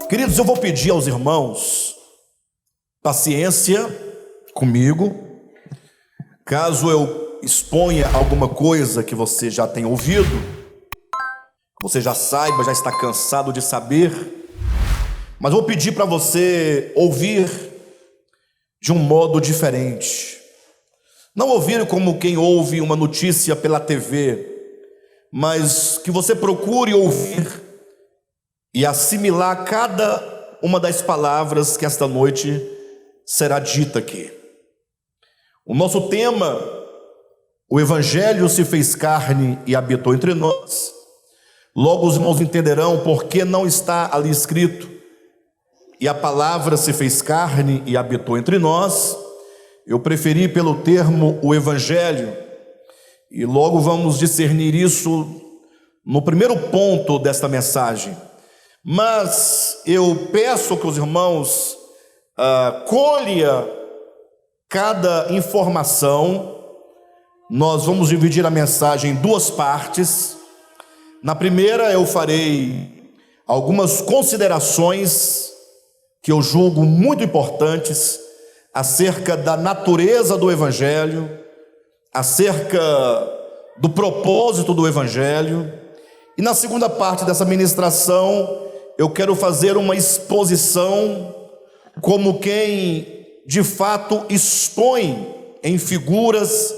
Queridos, eu vou pedir aos irmãos paciência comigo, caso eu exponha alguma coisa que você já tenha ouvido, que você já saiba, já está cansado de saber, mas vou pedir para você ouvir de um modo diferente. Não ouvir como quem ouve uma notícia pela TV, mas que você procure ouvir e assimilar cada uma das palavras que esta noite será dita aqui. O nosso tema, o Evangelho se fez carne e habitou entre nós. Logo os irmãos entenderão por que não está ali escrito: e a palavra se fez carne e habitou entre nós. Eu preferi pelo termo o Evangelho, e logo vamos discernir isso no primeiro ponto desta mensagem. Mas eu peço que os irmãos colha cada informação. Nós vamos dividir a mensagem em duas partes. Na primeira eu farei algumas considerações que eu julgo muito importantes acerca da natureza do Evangelho, acerca do propósito do Evangelho. E na segunda parte dessa ministração eu quero fazer uma exposição como quem de fato expõe em figuras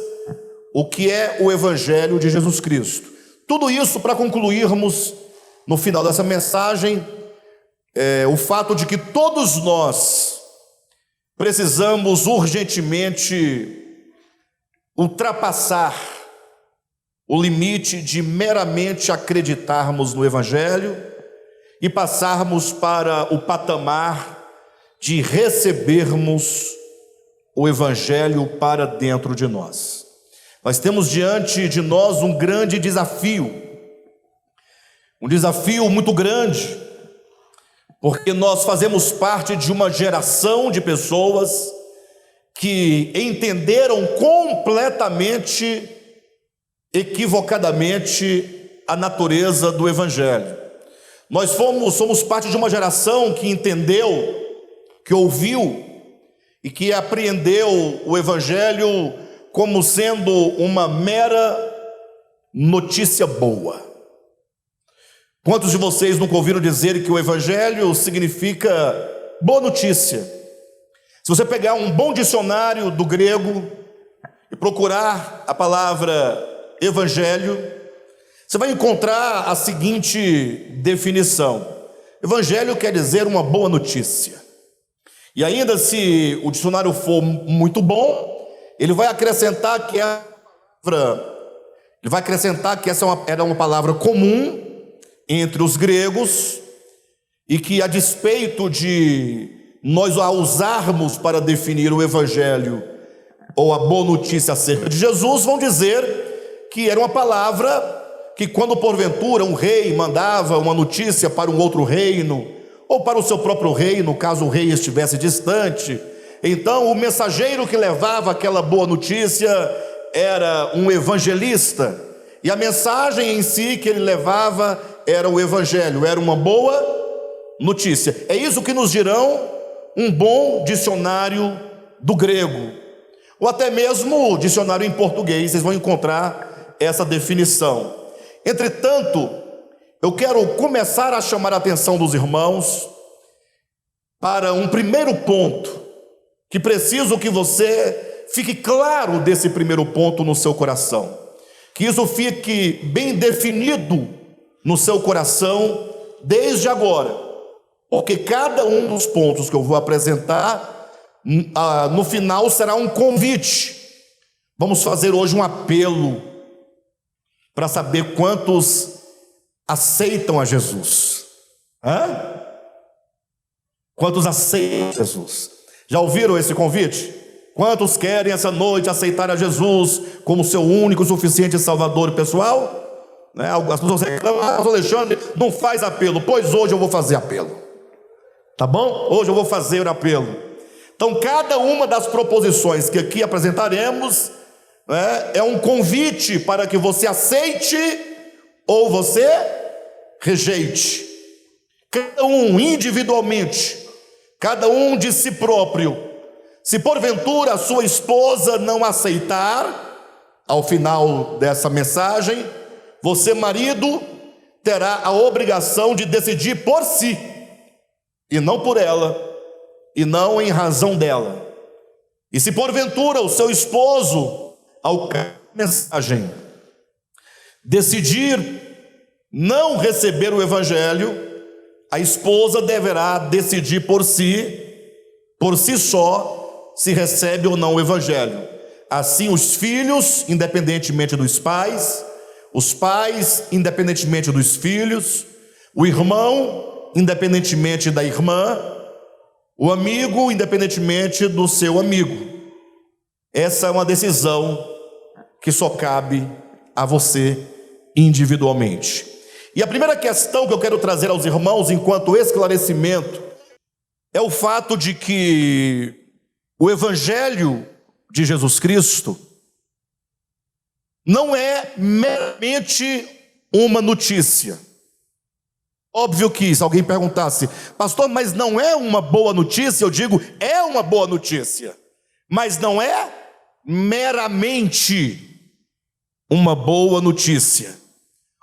o que é o Evangelho de Jesus Cristo. Tudo isso para concluirmos no final dessa mensagem o fato de que todos nós precisamos urgentemente ultrapassar o limite de meramente acreditarmos no Evangelho e passarmos para o patamar de recebermos o Evangelho para dentro de nós. Nós temos diante de nós um grande desafio, um desafio muito grande, porque nós fazemos parte de uma geração de pessoas que entenderam completamente, equivocadamente, a natureza do Evangelho. Nós somos parte de uma geração que entendeu, que ouviu e que apreendeu o Evangelho como sendo uma mera notícia boa. Quantos de vocês nunca ouviram dizer que o Evangelho significa boa notícia? Se você pegar um bom dicionário do grego e procurar a palavra Evangelho, você vai encontrar a seguinte definição: Evangelho quer dizer uma boa notícia. E ainda, se o dicionário for muito bom, ele vai acrescentar que essa era uma palavra comum entre os gregos, e que, a despeito de nós a usarmos para definir o Evangelho ou a boa notícia acerca de Jesus, vão dizer que era uma palavra que, quando porventura um rei mandava uma notícia para um outro reino, ou para o seu próprio reino, caso o rei estivesse distante, então o mensageiro que levava aquela boa notícia era um evangelista, e a mensagem em si que ele levava era o Evangelho, era uma boa notícia. É isso que nos dirão um bom dicionário do grego, ou até mesmo dicionário em português, vocês vão encontrar essa definição. Entretanto, eu quero começar a chamar a atenção dos irmãos para um primeiro ponto, que preciso que você fique claro desse primeiro ponto no seu coração, que isso fique bem definido no seu coração desde agora, porque cada um dos pontos que eu vou apresentar no final será um convite. Vamos fazer hoje um apelo para saber quantos aceitam a Jesus. Quantos aceitam Jesus? Já ouviram esse convite? Quantos querem essa noite aceitar a Jesus como seu único e suficiente Salvador pessoal? As pessoas reclamam: Alexandre, não faz apelo. Pois hoje eu vou fazer apelo. Tá bom? Hoje eu vou fazer o apelo. Então, cada uma das proposições que aqui apresentaremos, né, é um convite para que você aceite ou você rejeite. Cada um individualmente, cada um de si próprio. Se porventura a sua esposa não aceitar, ao final dessa mensagem, você, marido, terá a obrigação de decidir por si, e não por ela, e não em razão dela. E se porventura o seu esposo, ao mensagem, decidir não receber o evangelho, a esposa deverá decidir por si só, se recebe ou não o evangelho. Assim, os filhos, independentemente dos pais, os pais, independentemente dos filhos, o irmão, independentemente da irmã, o amigo, independentemente do seu amigo. Essa é uma decisão que só cabe a você individualmente. E a primeira questão que eu quero trazer aos irmãos, enquanto esclarecimento, é o fato de que o Evangelho de Jesus Cristo não é meramente uma notícia. Óbvio que se alguém perguntasse, pastor, mas não é uma boa notícia? Eu digo, é uma boa notícia, mas não é meramente uma boa notícia.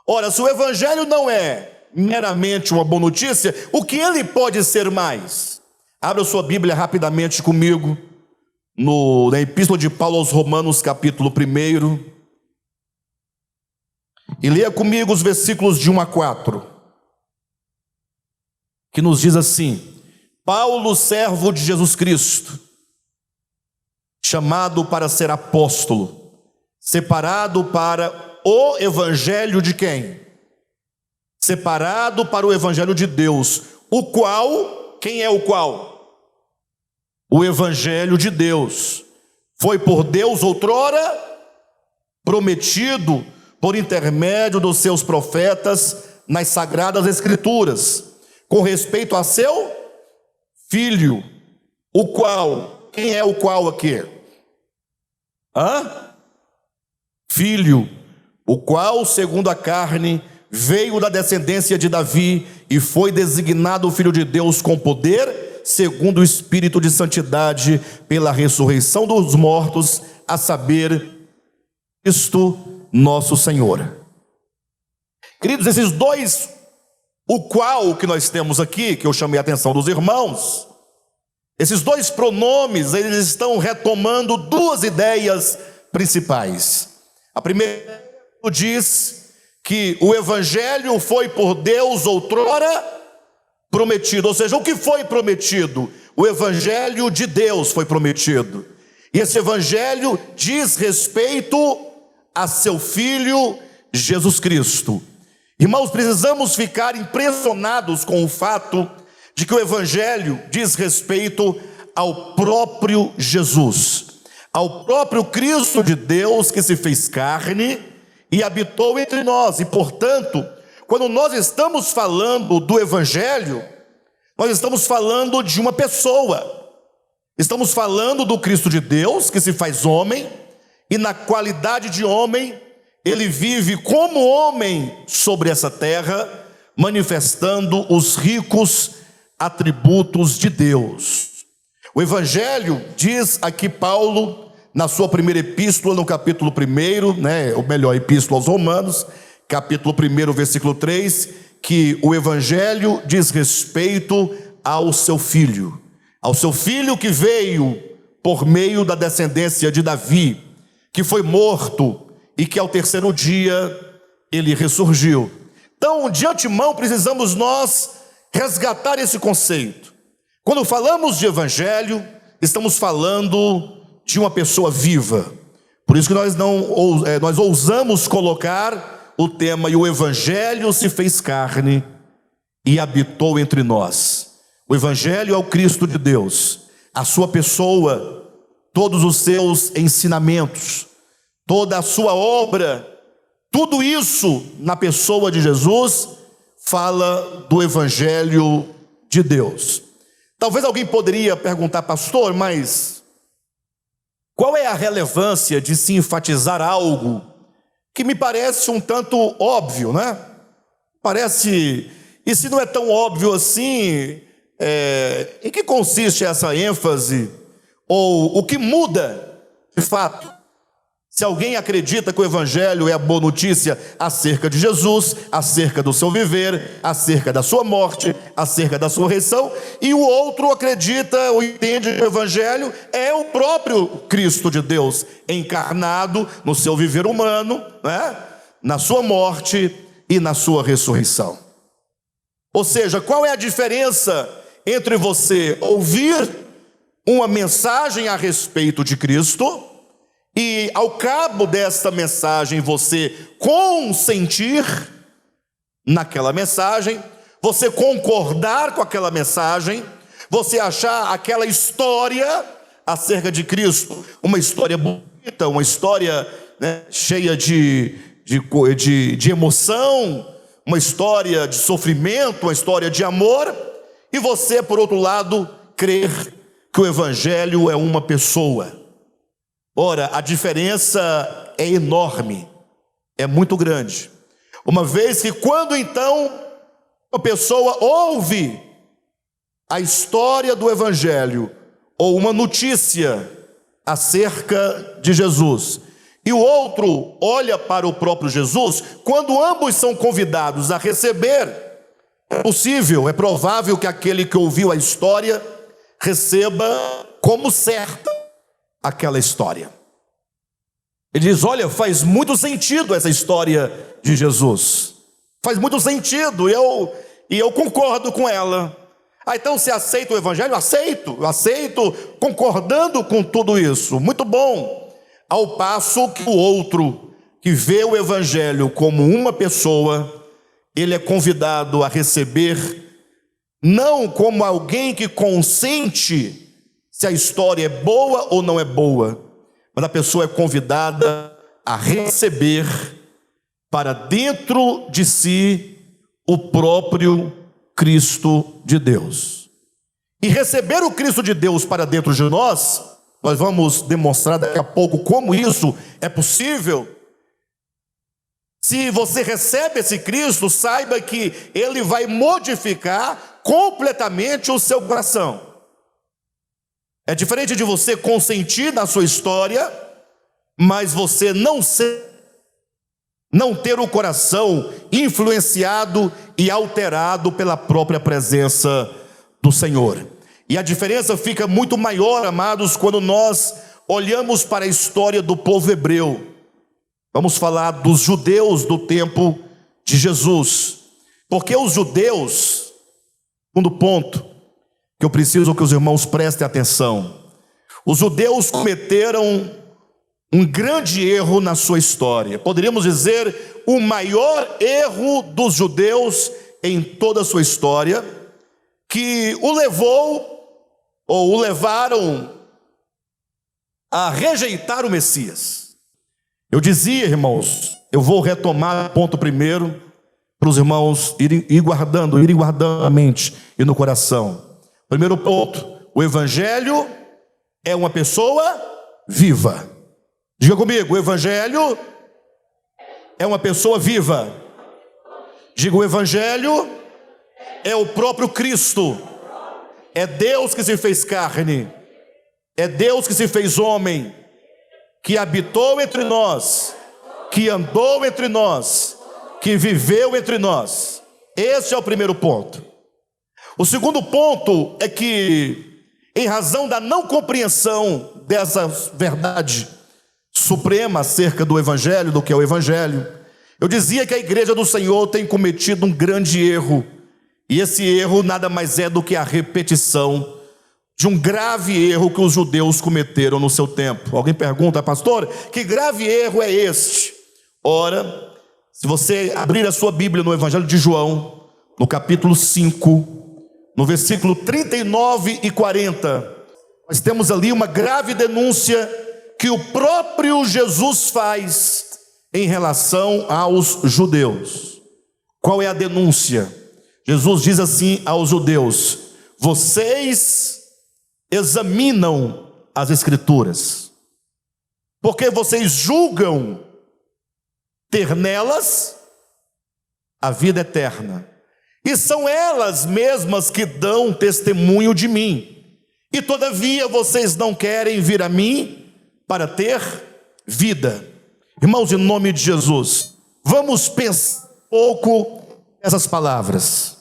Ora, se o evangelho não é meramente uma boa notícia, o que ele pode ser mais? Abra sua Bíblia rapidamente comigo, na Epístola de Paulo aos Romanos, capítulo 1, e leia comigo os versículos de 1 a 4, que nos diz assim: Paulo, servo de Jesus Cristo, chamado para ser apóstolo, separado para o evangelho de quem? Separado para o evangelho de Deus, o qual, quem é o qual? O evangelho de Deus, foi por Deus outrora prometido por intermédio dos seus profetas nas sagradas escrituras, com respeito a seu filho, o qual, quem é o qual aqui? Filho, o qual, segundo a carne, veio da descendência de Davi e foi designado Filho de Deus com poder, segundo o Espírito de santidade, pela ressurreição dos mortos, a saber, Cristo nosso Senhor. Queridos, esses dois, o qual que nós temos aqui, que eu chamei a atenção dos irmãos, esses dois pronomes, eles estão retomando duas ideias principais. A primeira diz que o evangelho foi por Deus outrora prometido, ou seja, o que foi prometido? O evangelho de Deus foi prometido, e esse evangelho diz respeito a seu Filho Jesus Cristo. Irmãos, precisamos ficar impressionados com o fato de que o evangelho diz respeito ao próprio Jesus, ao próprio Cristo de Deus que se fez carne e habitou entre nós. E portanto, quando nós estamos falando do evangelho, nós estamos falando de uma pessoa, estamos falando do Cristo de Deus que se faz homem, e na qualidade de homem, ele vive como homem sobre essa terra, manifestando os ricos atributos de Deus. O evangelho, diz aqui Paulo, na sua primeira epístola, no capítulo 1, ou melhor, epístola aos Romanos, capítulo 1, versículo 3, que o evangelho diz respeito ao seu filho que veio por meio da descendência de Davi, que foi morto e que ao terceiro dia ele ressurgiu. Então, de antemão, precisamos nós resgatar esse conceito. Quando falamos de evangelho, estamos falando de uma pessoa viva. Por isso que nós ousamos colocar o tema: e o evangelho se fez carne e habitou entre nós. O evangelho é o Cristo de Deus, a sua pessoa, todos os seus ensinamentos, toda a sua obra, tudo isso na pessoa de Jesus fala do evangelho de Deus. Talvez alguém poderia perguntar, pastor, mas qual é a relevância de se enfatizar algo que me parece um tanto óbvio, né? Parece, e se não é tão óbvio assim, em que consiste essa ênfase? Ou o que muda, de fato? Se alguém acredita que o Evangelho é a boa notícia acerca de Jesus, acerca do seu viver, acerca da sua morte, acerca da sua ressurreição, e o outro acredita ou entende que o Evangelho é o próprio Cristo de Deus, encarnado no seu viver humano, né? Na sua morte e na sua ressurreição. Ou seja, qual é a diferença entre você ouvir uma mensagem a respeito de Cristo e, ao cabo desta mensagem, você consentir naquela mensagem, você concordar com aquela mensagem, você achar aquela história acerca de Cristo uma história bonita, uma história, né, cheia de emoção, uma história de sofrimento, uma história de amor, e você, por outro lado, crer que o Evangelho é uma pessoa. Ora, a diferença é enorme, é muito grande. Uma vez que quando então a pessoa ouve a história do Evangelho, ou uma notícia acerca de Jesus, e o outro olha para o próprio Jesus, quando ambos são convidados a receber, é possível, é provável que aquele que ouviu a história receba como certa aquela história. Ele diz, olha, faz muito sentido essa história de Jesus, faz muito sentido, e eu concordo com ela. Então você aceita o Evangelho? Eu aceito, concordando com tudo isso, muito bom. Ao passo que o outro, que vê o Evangelho como uma pessoa, ele é convidado a receber, não como alguém que consente se a história é boa ou não é boa, mas a pessoa é convidada a receber para dentro de si o próprio Cristo de Deus. E receber o Cristo de Deus para dentro de nós vamos demonstrar daqui a pouco como isso é possível. Se você recebe esse Cristo, saiba que Ele vai modificar completamente o seu coração. É diferente de você consentir na sua história, mas você não ter o coração influenciado e alterado pela própria presença do Senhor. E a diferença fica muito maior, amados, quando nós olhamos para a história do povo hebreu. Vamos falar dos judeus do tempo de Jesus. Porque os judeus, segundo ponto, que eu preciso que os irmãos prestem atenção. Os judeus cometeram um grande erro na sua história. Poderíamos dizer, o maior erro dos judeus em toda a sua história, que o levaram a rejeitar o Messias. Eu dizia, irmãos, eu vou retomar o ponto primeiro, para os irmãos irem guardando a mente e no coração. Primeiro ponto, o Evangelho é uma pessoa viva. Diga comigo, o Evangelho é uma pessoa viva. Diga, o Evangelho é o próprio Cristo. É Deus que se fez carne. É Deus que se fez homem, que habitou entre nós, que andou entre nós, que viveu entre nós. Esse é o primeiro ponto. O segundo ponto é que, em razão da não compreensão dessa verdade suprema acerca do Evangelho, do que é o Evangelho, eu dizia que a igreja do Senhor tem cometido um grande erro, e esse erro nada mais é do que a repetição de um grave erro que os judeus cometeram no seu tempo. Alguém pergunta, pastor, que grave erro é este? Ora, se você abrir a sua Bíblia no Evangelho de João, no capítulo 5, no versículo 39 e 40, nós temos ali uma grave denúncia que o próprio Jesus faz em relação aos judeus. Qual é a denúncia? Jesus diz assim aos judeus: vocês examinam as Escrituras, porque vocês julgam ter nelas a vida eterna, e são elas mesmas que dão testemunho de mim, e todavia vocês não querem vir a mim para ter vida. Irmãos, em nome de Jesus, vamos pensar um pouco essas palavras.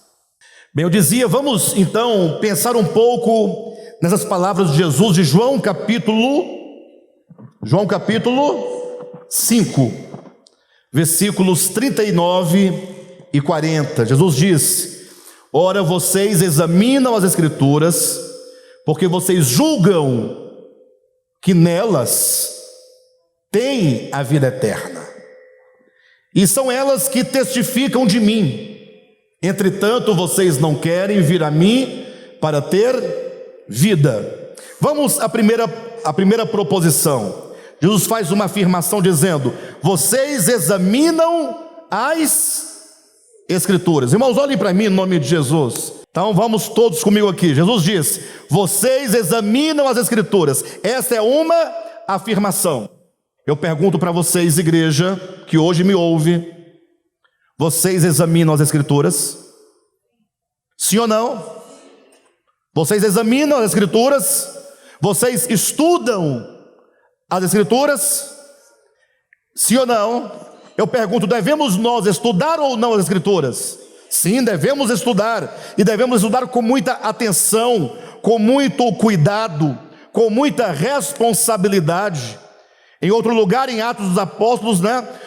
Bem, eu dizia, vamos então pensar um pouco nessas palavras de Jesus, de João capítulo 5, versículos 39 e 40. Jesus diz: ora, vocês examinam as Escrituras, porque vocês julgam que nelas tem a vida eterna, e são elas que testificam de mim. Entretanto, vocês não querem vir a mim para ter vida. Vamos à primeira proposição. Jesus faz uma afirmação dizendo: vocês examinam as Escrituras. Irmãos, olhem para mim em nome de Jesus. Então vamos todos comigo aqui. Jesus diz: vocês examinam as Escrituras. Esta é uma afirmação. Eu pergunto para vocês, igreja, que hoje me ouve: vocês examinam as Escrituras? Sim ou não? Vocês examinam as Escrituras? Vocês estudam as Escrituras? Sim ou não? Eu pergunto: devemos nós estudar ou não as Escrituras? Sim, devemos estudar, e devemos estudar com muita atenção, com muito cuidado, com muita responsabilidade. Em outro lugar, em Atos dos Apóstolos,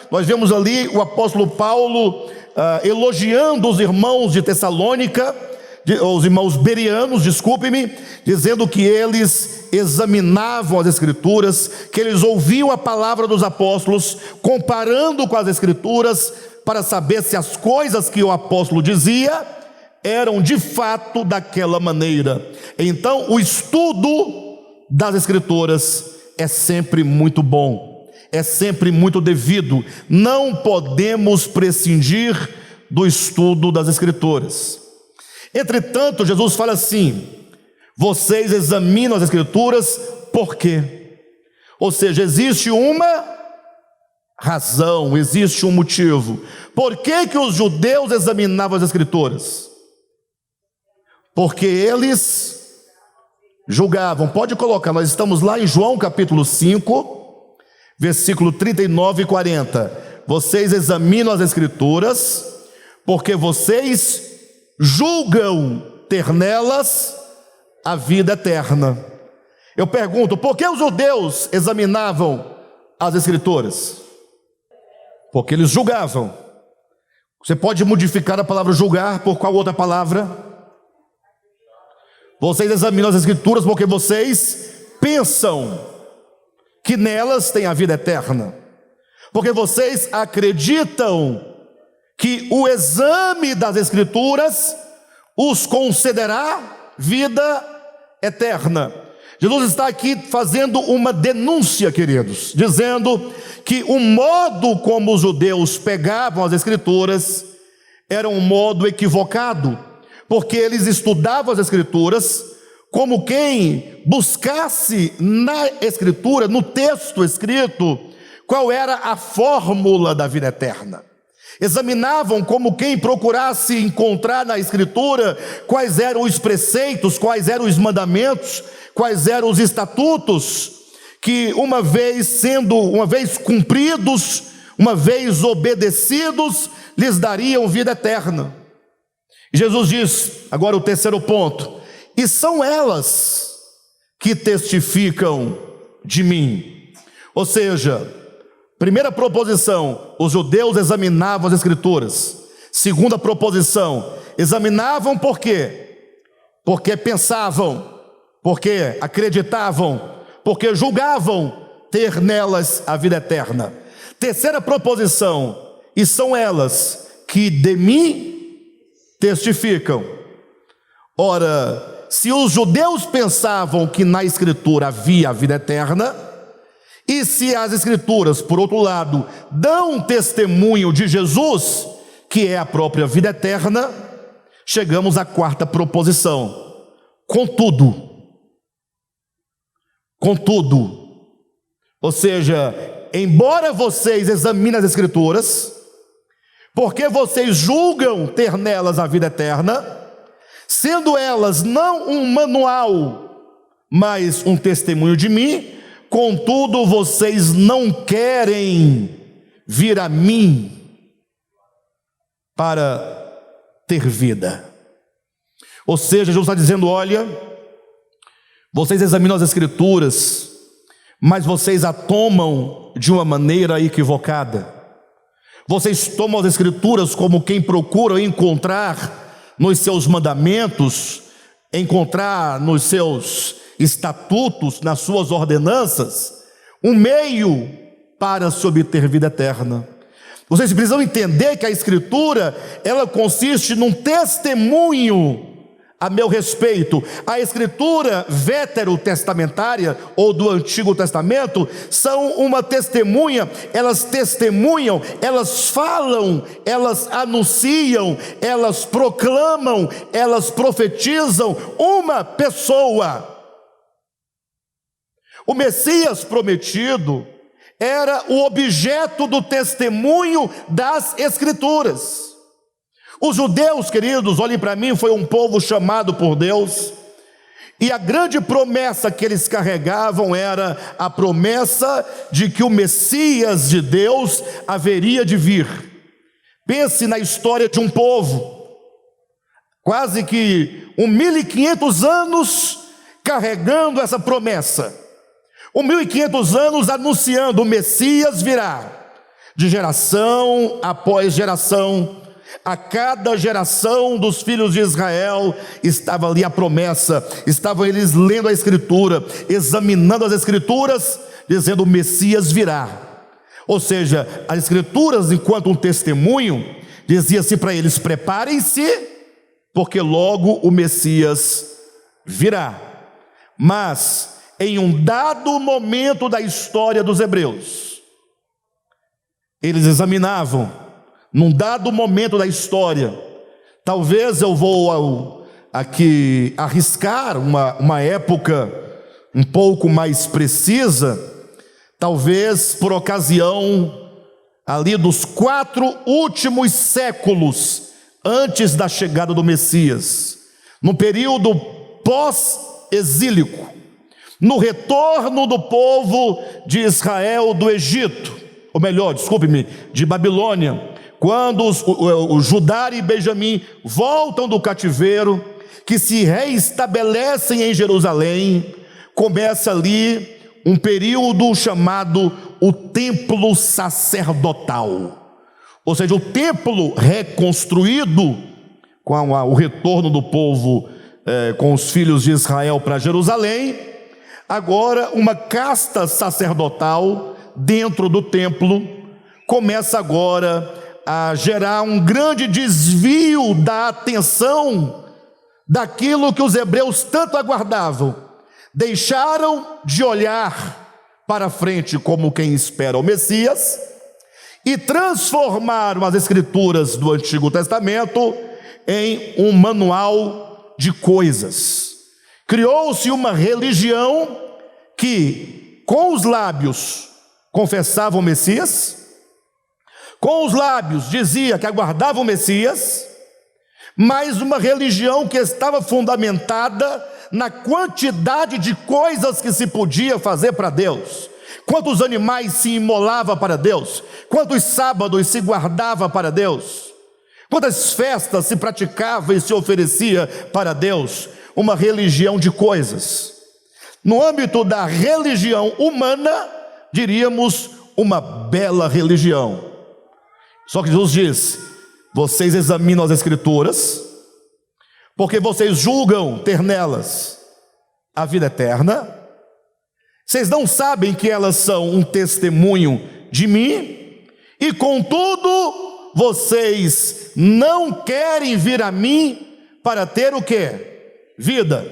nós vemos ali o apóstolo Paulo elogiando os irmãos de Tessalônica, os irmãos bereanos, desculpe-me, dizendo que eles examinavam as Escrituras, que eles ouviam a palavra dos apóstolos, comparando com as Escrituras, para saber se as coisas que o apóstolo dizia eram de fato daquela maneira. Então, o estudo das Escrituras é sempre muito bom, é sempre muito devido. Não podemos prescindir do estudo das Escrituras. Entretanto, Jesus fala assim: vocês examinam as Escrituras por quê? Ou seja, existe uma razão, existe um motivo. Por que que os judeus examinavam as Escrituras? Porque eles julgavam. Pode colocar, nós estamos lá em João capítulo 5, versículo 39 e 40. Vocês examinam as Escrituras, porque vocês julgam ter nelas a vida eterna. Eu pergunto: por que os judeus examinavam as Escrituras? Porque eles julgavam. Você pode modificar a palavra julgar por qual outra palavra? Vocês examinam as Escrituras porque vocês pensam que nelas tem a vida eterna, porque vocês acreditam que o exame das Escrituras os concederá vida eterna. Jesus está aqui fazendo uma denúncia, queridos, dizendo que o modo como os judeus pegavam as Escrituras era um modo equivocado, porque eles estudavam as Escrituras como quem buscasse na Escritura, no texto escrito, qual era a fórmula da vida eterna. Examinavam como quem procurasse encontrar na Escritura quais eram os preceitos, quais eram os mandamentos, quais eram os estatutos, que uma vez cumpridos, uma vez obedecidos, lhes dariam vida eterna. E Jesus diz, agora o terceiro ponto: e são elas que testificam de mim. Ou seja, primeira proposição, os judeus examinavam as Escrituras. Segunda proposição, examinavam por quê? Porque pensavam, porque acreditavam, porque julgavam ter nelas a vida eterna. Terceira proposição, e são elas que de mim testificam. Ora, se os judeus pensavam que na Escritura havia a vida eterna, e se as Escrituras, por outro lado, dão testemunho de Jesus, que é a própria vida eterna, chegamos à quarta proposição: Contudo, ou seja, embora vocês examinem as Escrituras, porque vocês julgam ter nelas a vida eterna, sendo elas não um manual, mas um testemunho de mim, contudo vocês não querem vir a mim para ter vida. Ou seja, Jesus está dizendo: olha, vocês examinam as Escrituras, mas vocês a tomam de uma maneira equivocada. Vocês tomam as Escrituras como quem procura encontrar nos seus mandamentos, encontrar nos seus estatutos, nas suas ordenanças, um meio para se obter vida eterna. Vocês precisam entender que a Escritura, ela consiste num testemunho a meu respeito. A Escritura veterotestamentária ou do Antigo Testamento são uma testemunha. Elas testemunham, elas falam, elas anunciam, elas proclamam, elas profetizam uma pessoa. O Messias prometido era o objeto do testemunho das Escrituras. Os judeus, queridos, olhem para mim, foi um povo chamado por Deus, e a grande promessa que eles carregavam era a promessa de que o Messias de Deus haveria de vir. Pense na história de um povo, quase que 1500 anos carregando essa promessa, 1500 anos anunciando: o Messias virá. De geração após geração, a cada geração dos filhos de Israel estava ali a promessa, estavam eles lendo a Escritura, examinando as Escrituras, dizendo: o Messias virá. Ou seja, as Escrituras, enquanto um testemunho, dizia-se para eles: preparem-se, porque logo o Messias virá. Mas em um dado momento da história dos hebreus, eles examinavam, num dado momento da história, talvez eu vou aqui arriscar uma época um pouco mais precisa, talvez por ocasião ali dos 4 últimos séculos antes da chegada do Messias, no período pós-exílico, no retorno do povo de Israel do Egito, ou melhor, desculpe-me, de Babilônia, quando o Judá e Benjamim voltam do cativeiro, que se reestabelecem em Jerusalém, começa ali um período chamado o templo sacerdotal, ou seja, o templo reconstruído com o retorno do povo com os filhos de Israel para Jerusalém. Agora uma casta sacerdotal dentro do templo começa agora a gerar um grande desvio da atenção daquilo que os hebreus tanto aguardavam. Deixaram de olhar para frente como quem espera o Messias e transformaram as Escrituras do Antigo Testamento em um manual de coisas. Criou-se uma religião que com os lábios confessava o Messias, com os lábios dizia que aguardava o Messias, mas uma religião que estava fundamentada na quantidade de coisas que se podia fazer para Deus. Quantos animais se imolava para Deus, quantos sábados se guardava para Deus, quantas festas se praticava e se oferecia para Deus. Uma religião de coisas. No âmbito da religião humana, diríamos uma bela religião. Só que Jesus diz: vocês examinam as Escrituras, porque vocês julgam ter nelas a vida eterna. Vocês não sabem que elas são um testemunho de mim, e contudo, vocês não querem vir a mim para ter o quê? Vida.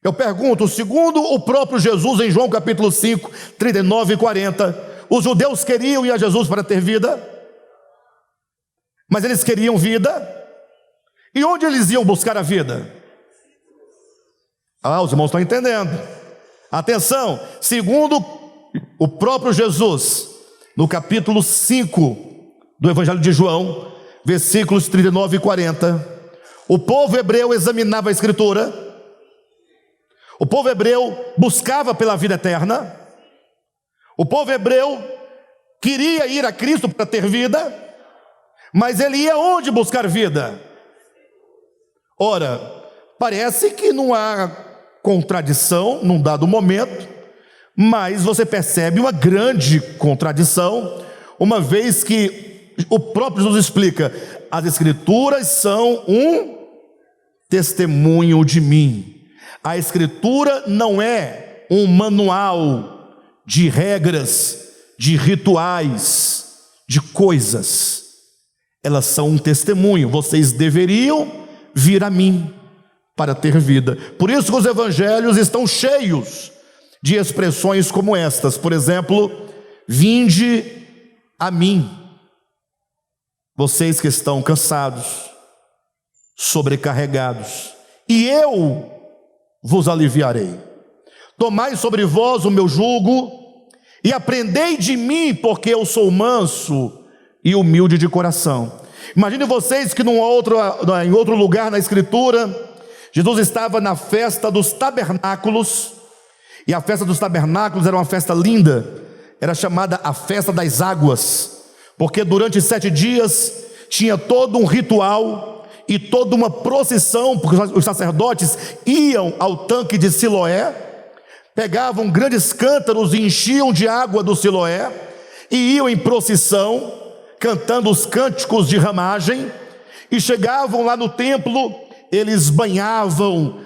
Eu pergunto, segundo o próprio Jesus em João capítulo 5, 39 e 40, os judeus queriam ir a Jesus para ter vida, mas eles queriam vida, e onde eles iam buscar a vida? Os irmãos estão entendendo. Atenção, segundo o próprio Jesus, no capítulo 5 do Evangelho de João, versículos 39 e 40, o povo hebreu examinava a Escritura, o povo hebreu buscava pela vida eterna, o povo hebreu queria ir a Cristo para ter vida, mas ele ia onde buscar vida? Ora, parece que não há contradição num dado momento, mas você percebe uma grande contradição, uma vez que o próprio Jesus explica: as Escrituras são um testemunho de mim. A Escritura não é um manual de regras, de rituais, de coisas. Elas são um testemunho. Vocês deveriam vir a mim para ter vida. Por isso que os evangelhos estão cheios de expressões como estas. Por exemplo, vinde a mim, vocês que estão cansados, sobrecarregados, e eu vos aliviarei. Tomai sobre vós o meu jugo e aprendei de mim, porque eu sou manso e humilde de coração. Imagine vocês que em outro lugar na Escritura, Jesus estava na festa dos tabernáculos, e a festa dos tabernáculos era uma festa linda, era chamada a festa das águas, porque durante 7 dias tinha todo um ritual e toda uma procissão, porque os sacerdotes iam ao tanque de Siloé, pegavam grandes cântaros e enchiam de água do Siloé, e iam em procissão, cantando os cânticos de ramagem, e chegavam lá no templo, eles banhavam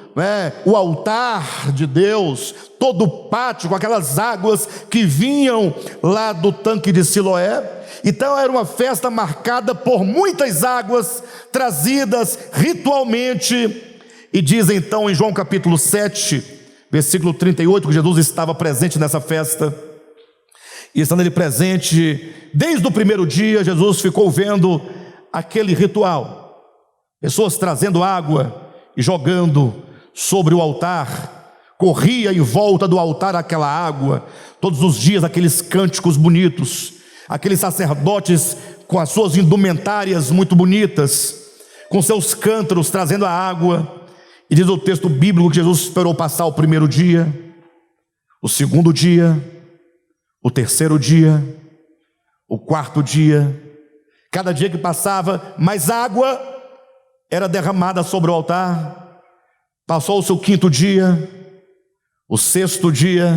o altar de Deus, todo o pátio com aquelas águas que vinham lá do tanque de Siloé. Então era uma festa marcada por muitas águas trazidas ritualmente, e diz então em João capítulo 7, versículo 38, que Jesus estava presente nessa festa, e estando ele presente, desde o primeiro dia, Jesus ficou vendo aquele ritual, pessoas trazendo água e jogando sobre o altar, corria em volta do altar aquela água, todos os dias aqueles cânticos bonitos, aqueles sacerdotes com as suas indumentárias muito bonitas, com seus cântaros trazendo a água. E diz o texto bíblico que Jesus esperou passar o primeiro dia, o segundo dia, o terceiro dia, o quarto dia. Cada dia que passava, mais água era derramada sobre o altar. Passou-se o quinto dia, o sexto dia.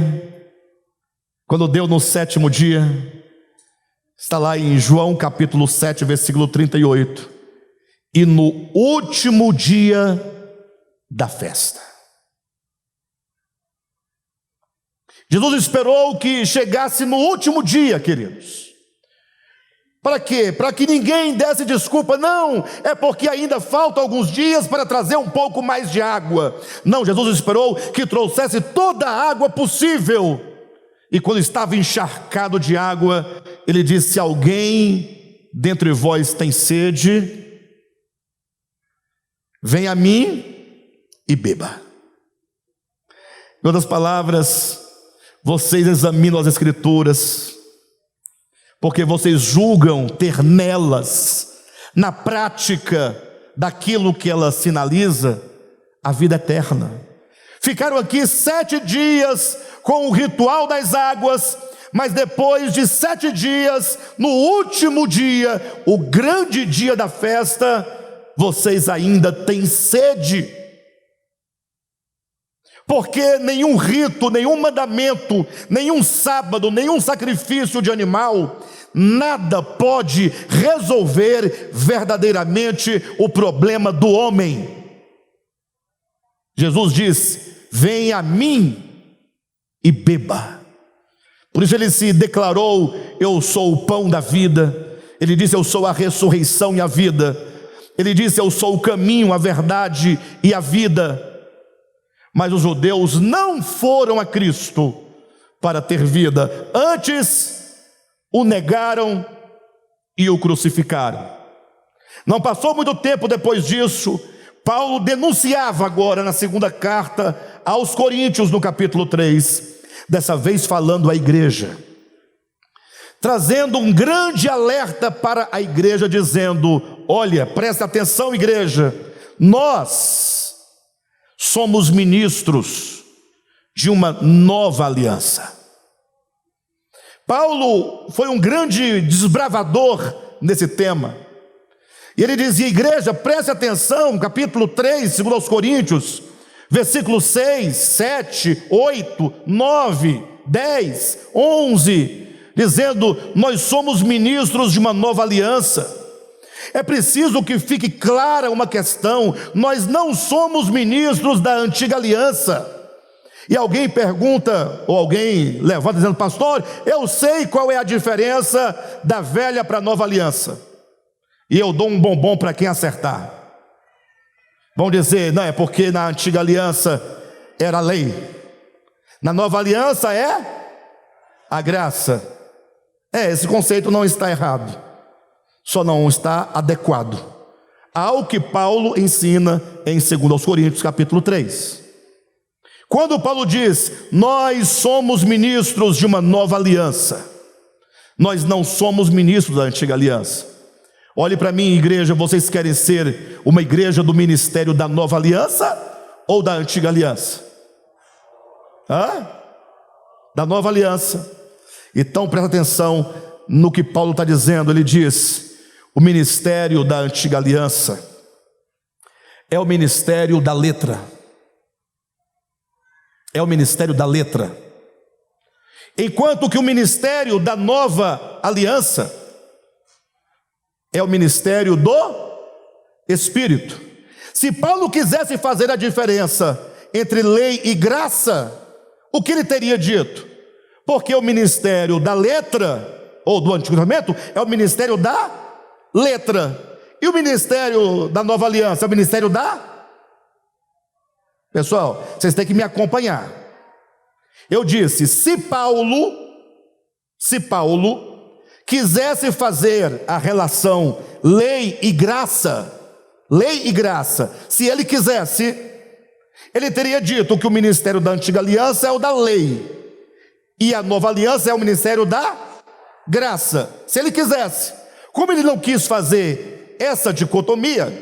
Quando deu no sétimo dia, está lá em João capítulo 7, versículo 38. E no último dia da festa, Jesus esperou que chegasse no último dia, queridos. Para quê? Para que ninguém desse desculpa. Não, é porque ainda faltam alguns dias para trazer um pouco mais de água. Não, Jesus esperou que trouxesse toda a água possível. E quando estava encharcado de água, ele disse: se alguém dentre vós tem sede, venha a mim e beba. Em outras palavras, vocês examinam as Escrituras, porque vocês julgam ter nelas, na prática daquilo que ela sinaliza, a vida eterna. Ficaram aqui 7 dias com o ritual das águas, mas depois de 7 dias, no último dia, o grande dia da festa, vocês ainda têm sede. Porque nenhum rito, nenhum mandamento, nenhum sábado, nenhum sacrifício de animal, nada pode resolver verdadeiramente o problema do homem. Jesus diz: venha a mim e beba. Por isso ele se declarou: eu sou o pão da vida. Ele disse: eu sou a ressurreição e a vida. Ele disse: eu sou o caminho, a verdade e a vida. Mas os judeus não foram a Cristo para ter vida, antes o negaram e o crucificaram. Não passou muito tempo depois disso, Paulo denunciava agora na segunda carta aos Coríntios, no capítulo 3, dessa vez falando à igreja, trazendo um grande alerta para a igreja, dizendo: olha, presta atenção, igreja, nós somos ministros de uma nova aliança. Paulo foi um grande desbravador nesse tema, e ele dizia: igreja, preste atenção, capítulo 3, segundo aos Coríntios, versículos 6, 7, 8, 9, 10, 11, dizendo: nós somos ministros de uma nova aliança. É preciso que fique clara uma questão: nós não somos ministros da antiga aliança. E alguém pergunta, ou alguém levanta dizendo: pastor, eu sei qual é a diferença da velha para a nova aliança, e eu dou um bombom para quem acertar. Vão dizer: não, é porque na antiga aliança era a lei, na nova aliança é a graça. Esse conceito não está errado, só não está adequado ao que Paulo ensina em 2 aos Coríntios capítulo 3. Quando Paulo diz: nós somos ministros de uma nova aliança, nós não somos ministros da antiga aliança. Olhe para mim, igreja, vocês querem ser uma igreja do ministério da nova aliança ou da antiga aliança? Da nova aliança. Então presta atenção no que Paulo está dizendo. Ele diz: o ministério da antiga aliança é o ministério da letra. É o ministério da letra. Enquanto que o ministério da nova aliança é o ministério do Espírito. Se Paulo quisesse fazer a diferença entre lei e graça, o que ele teria dito? Porque o ministério da letra, ou do Antigo Testamento, é o ministério da letra, e o ministério da nova aliança é o ministério da... Pessoal, vocês têm que me acompanhar. Eu disse: se Paulo quisesse fazer a relação lei e graça, se ele quisesse, ele teria dito que o ministério da antiga aliança é o da lei, e a nova aliança é o ministério da graça. Se ele quisesse. Como ele não quis fazer essa dicotomia,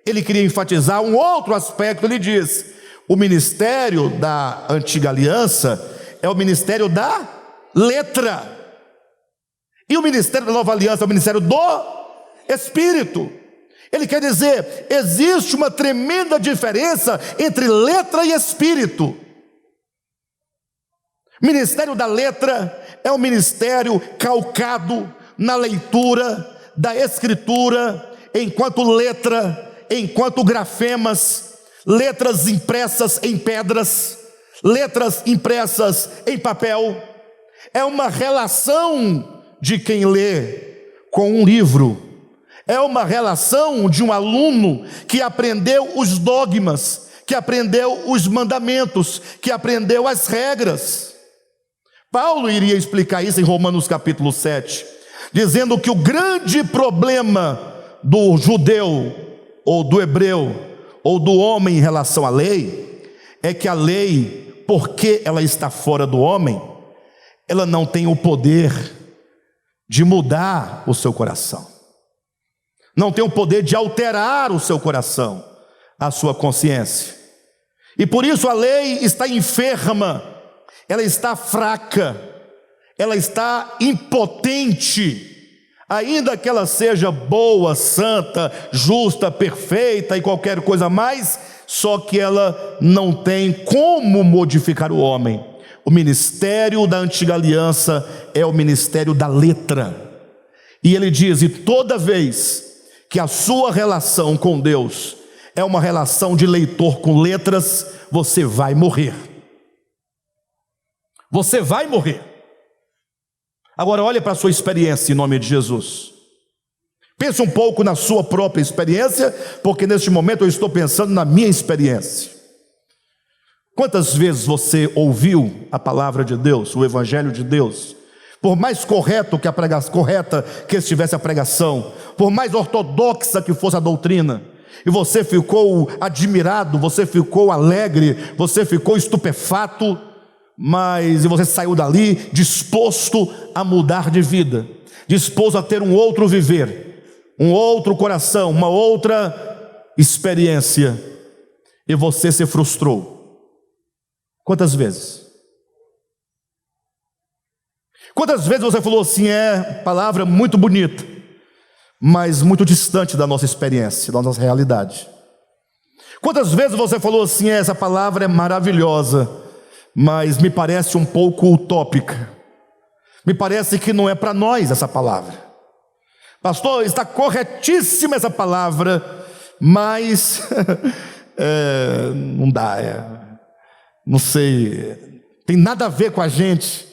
ele queria enfatizar um outro aspecto. Ele diz: o ministério da antiga aliança é o ministério da letra, e o ministério da nova aliança é o ministério do Espírito. Ele quer dizer, existe uma tremenda diferença entre letra e Espírito. O ministério da letra é um ministério calcado na leitura da Escritura, enquanto letra, enquanto grafemas, letras impressas em pedras, letras impressas em papel. É uma relação de quem lê com um livro, é uma relação de um aluno que aprendeu os dogmas, que aprendeu os mandamentos, que aprendeu as regras. Paulo iria explicar isso em Romanos capítulo 7, dizendo que o grande problema do judeu, ou do hebreu, ou do homem em relação à lei, é que a lei, porque ela está fora do homem, ela não tem o poder de mudar o seu coração, não tem o poder de alterar o seu coração, a sua consciência, e por isso a lei está enferma, ela está fraca, ela está impotente, ainda que ela seja boa, santa, justa, perfeita e qualquer coisa mais, só que ela não tem como modificar o homem. O ministério da antiga aliança é o ministério da letra, e ele diz: e toda vez que a sua relação com Deus é uma relação de leitor com letras, você vai morrer. Você vai morrer. Agora olhe para a sua experiência em nome de Jesus. Pense um pouco na sua própria experiência, porque neste momento eu estou pensando na minha experiência. Quantas vezes você ouviu a palavra de Deus, o Evangelho de Deus? Por mais correta que estivesse a pregação, por mais ortodoxa que fosse a doutrina, e você ficou admirado, você ficou alegre, você ficou estupefato, mas e você saiu dali disposto a mudar de vida, disposto a ter um outro viver, um outro coração, uma outra experiência, e você se frustrou. Quantas vezes? Quantas vezes você falou assim, palavra muito bonita, mas muito distante da nossa experiência, da nossa realidade? Quantas vezes você falou assim, essa palavra é maravilhosa, mas me parece um pouco utópica, me parece que não é para nós essa palavra. Pastor, está corretíssima essa palavra, mas não dá, não sei, tem nada a ver com a gente.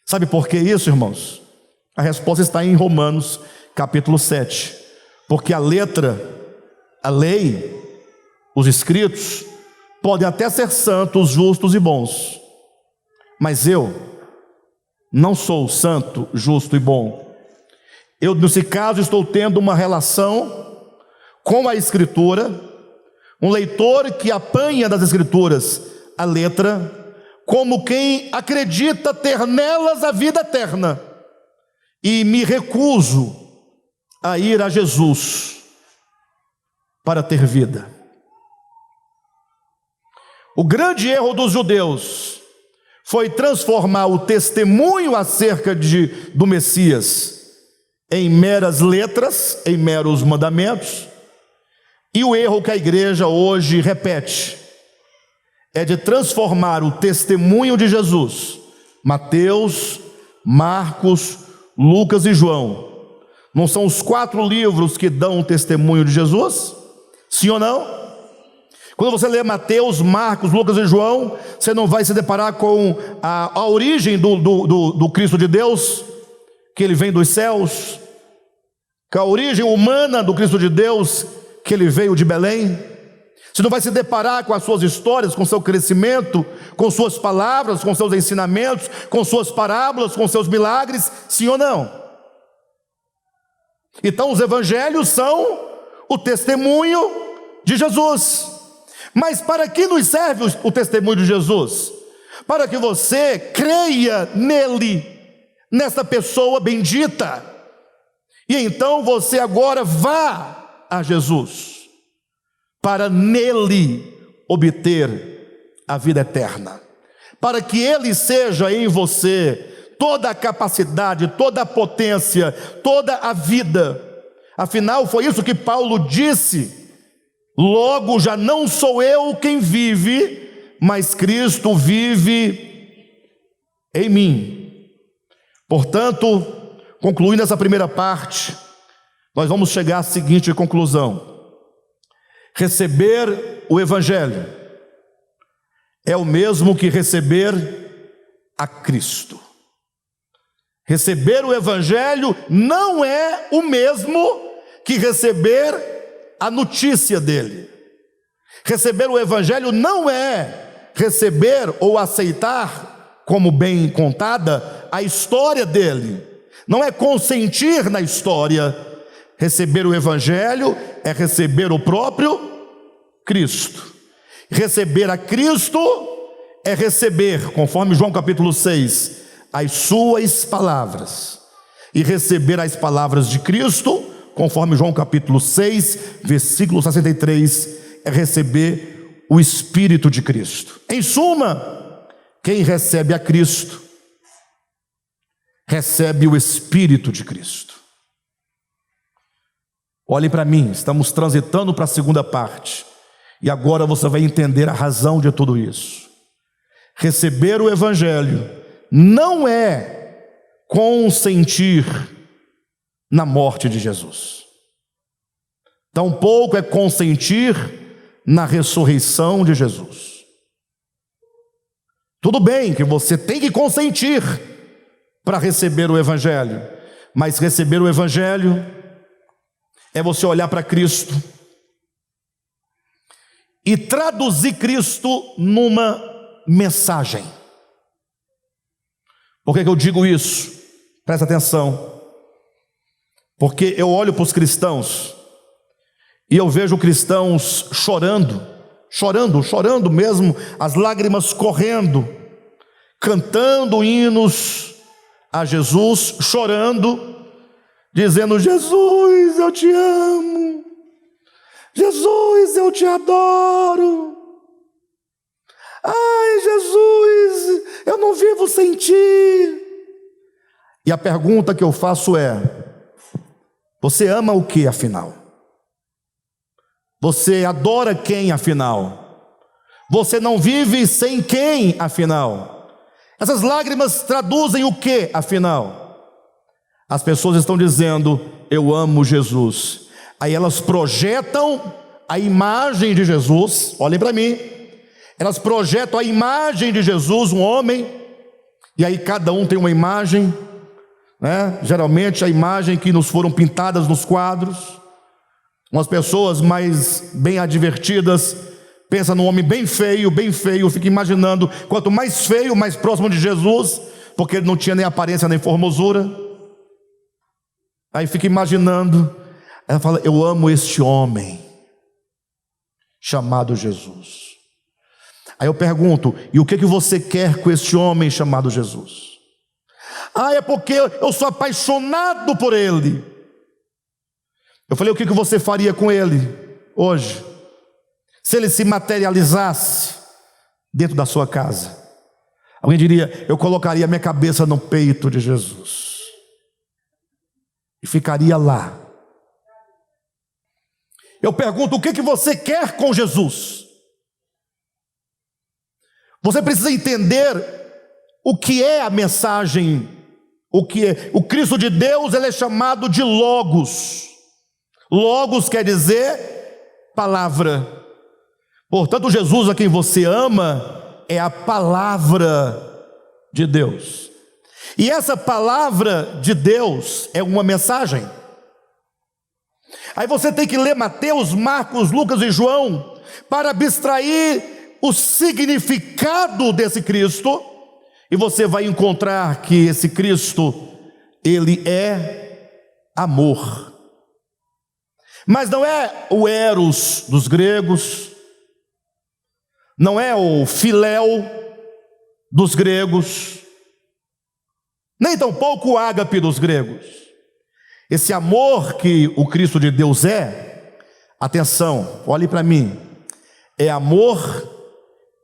Sabe por que isso, irmãos? A resposta está em Romanos capítulo 7, porque a letra, a lei, os escritos podem até ser santos, justos e bons, mas eu não sou santo, justo e bom. Eu, nesse caso, estou tendo uma relação com a Escritura, um leitor que apanha das Escrituras a letra, como quem acredita ter nelas a vida eterna, e me recuso a ir a Jesus para ter vida. O grande erro dos judeus foi transformar o testemunho acerca do Messias em meras letras, em meros mandamentos, e o erro que a igreja hoje repete é de transformar o testemunho de Jesus, Mateus, Marcos, Lucas e João, não são os 4 livros que dão o testemunho de Jesus? Sim ou não? Quando você lê Mateus, Marcos, Lucas e João, você não vai se deparar com a origem do Cristo de Deus, que ele vem dos céus, com a origem humana do Cristo de Deus, que ele veio de Belém. Você não vai se deparar com as suas histórias, com seu crescimento, com suas palavras, com seus ensinamentos, com suas parábolas, com seus milagres, sim ou não? Então os evangelhos são o testemunho de Jesus. Mas para que nos serve o testemunho de Jesus? Para que você creia nele, nessa pessoa bendita, e então você agora vá a Jesus, para nele obter a vida eterna, para que ele seja em você toda a capacidade, toda a potência, toda a vida. Afinal, foi isso que Paulo disse: logo já não sou eu quem vive, mas Cristo vive em mim. Portanto, concluindo essa primeira parte, nós vamos chegar à seguinte conclusão: receber o Evangelho é o mesmo que receber a Cristo. Receber o Evangelho não é o mesmo que receber a notícia dele. Receber o Evangelho não é receber ou aceitar como bem contada a história dele, não é consentir na história. Receber o Evangelho é receber o próprio Cristo. Receber a Cristo é receber, conforme João capítulo 6, as suas palavras. E receber as palavras de Cristo, conforme João capítulo 6, versículo 63, é receber o Espírito de Cristo. Em suma, quem recebe a Cristo, recebe o Espírito de Cristo. Olhe para mim, estamos transitando para a segunda parte, e agora você vai entender a razão de tudo isso. Receber o Evangelho não é consentir na morte de Jesus, tampouco é consentir na ressurreição de Jesus. Tudo bem que você tem que consentir para receber o Evangelho, mas receber o Evangelho é você olhar para Cristo e traduzir Cristo numa mensagem. Por que eu digo isso? Presta atenção. Porque eu olho para os cristãos E eu vejo cristãos chorando mesmo, as lágrimas correndo, cantando hinos a Jesus, chorando, dizendo: Jesus, eu te amo, Jesus, eu te adoro, ai Jesus, eu não vivo sem ti. E a pergunta que eu faço é: você ama o que afinal? Você adora quem afinal? Você não vive sem quem afinal? Essas lágrimas traduzem o que afinal? As pessoas estão dizendo: eu amo Jesus. Aí elas projetam a imagem de Jesus. Olhem para mim. Elas projetam a imagem de Jesus, um homem, e aí cada um tem uma imagem, né? Geralmente a imagem que nos foram pintadas nos quadros. Umas pessoas mais bem advertidas pensam num homem bem feio, fica imaginando, quanto mais feio, mais próximo de Jesus, porque ele não tinha nem aparência nem formosura. Aí fica imaginando, ela fala: eu amo este homem chamado Jesus. Aí eu pergunto: e o que você quer com este homem chamado Jesus? Ah, é porque eu sou apaixonado por ele. Eu falei: o que você faria com ele hoje, se ele se materializasse dentro da sua casa? Alguém diria: eu colocaria minha cabeça no peito de Jesus e ficaria lá. Eu pergunto: o que você quer com Jesus? Você precisa entender o que é a mensagem, o que é o Cristo de Deus. Ele é chamado de Logos. Logos quer dizer palavra. Portanto, Jesus a quem você ama é a palavra de Deus. E essa palavra de Deus é uma mensagem. Aí você tem que ler Mateus, Marcos, Lucas e João para abstrair o significado desse Cristo, e você vai encontrar que esse Cristo, ele é amor. Mas não é o eros dos gregos, não é o filéu dos gregos, nem tampouco o ágape dos gregos. Esse amor que o Cristo de Deus é, atenção, olhe para mim, é amor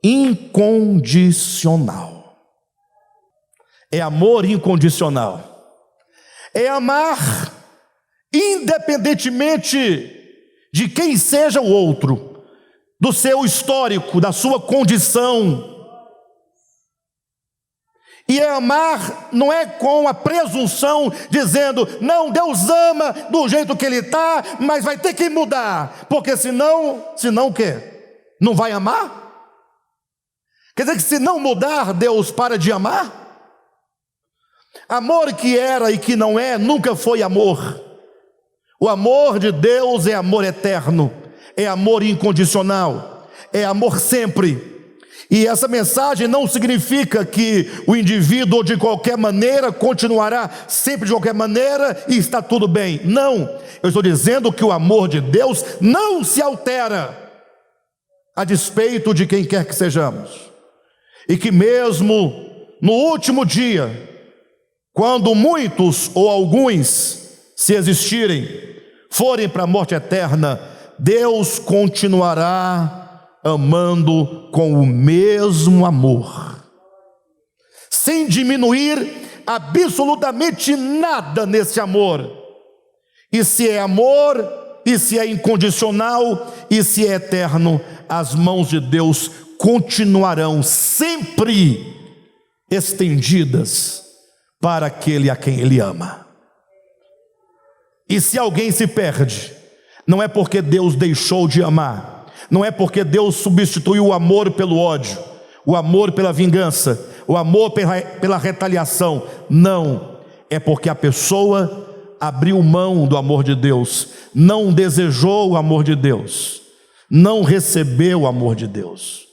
incondicional. É amor incondicional. É amar independentemente de quem seja o outro, do seu histórico, da sua condição. E é amar não é com a presunção dizendo: não, Deus ama do jeito que Ele está, mas vai ter que mudar, porque senão o quê? Não vai amar? Quer dizer que se não mudar, Deus para de amar? Amor que era e que não é, nunca foi amor. O amor de Deus é amor eterno, é amor incondicional, é amor sempre. E essa mensagem não significa que o indivíduo de qualquer maneira continuará sempre de qualquer maneira e está tudo bem. Não, eu estou dizendo que o amor de Deus não se altera a despeito de quem quer que sejamos. E que mesmo no último dia, quando muitos ou alguns, se existirem, forem para a morte eterna, Deus continuará amando com o mesmo amor, sem diminuir absolutamente nada nesse amor. E se é amor, e se é incondicional, e se é eterno, as mãos de Deus continuarão sempre estendidas para aquele a quem Ele ama. E se alguém se perde, não é porque Deus deixou de amar, não é porque Deus substituiu o amor pelo ódio, o amor pela vingança, o amor pela retaliação. Não, é porque a pessoa abriu mão do amor de Deus, não desejou o amor de Deus, não recebeu o amor de Deus.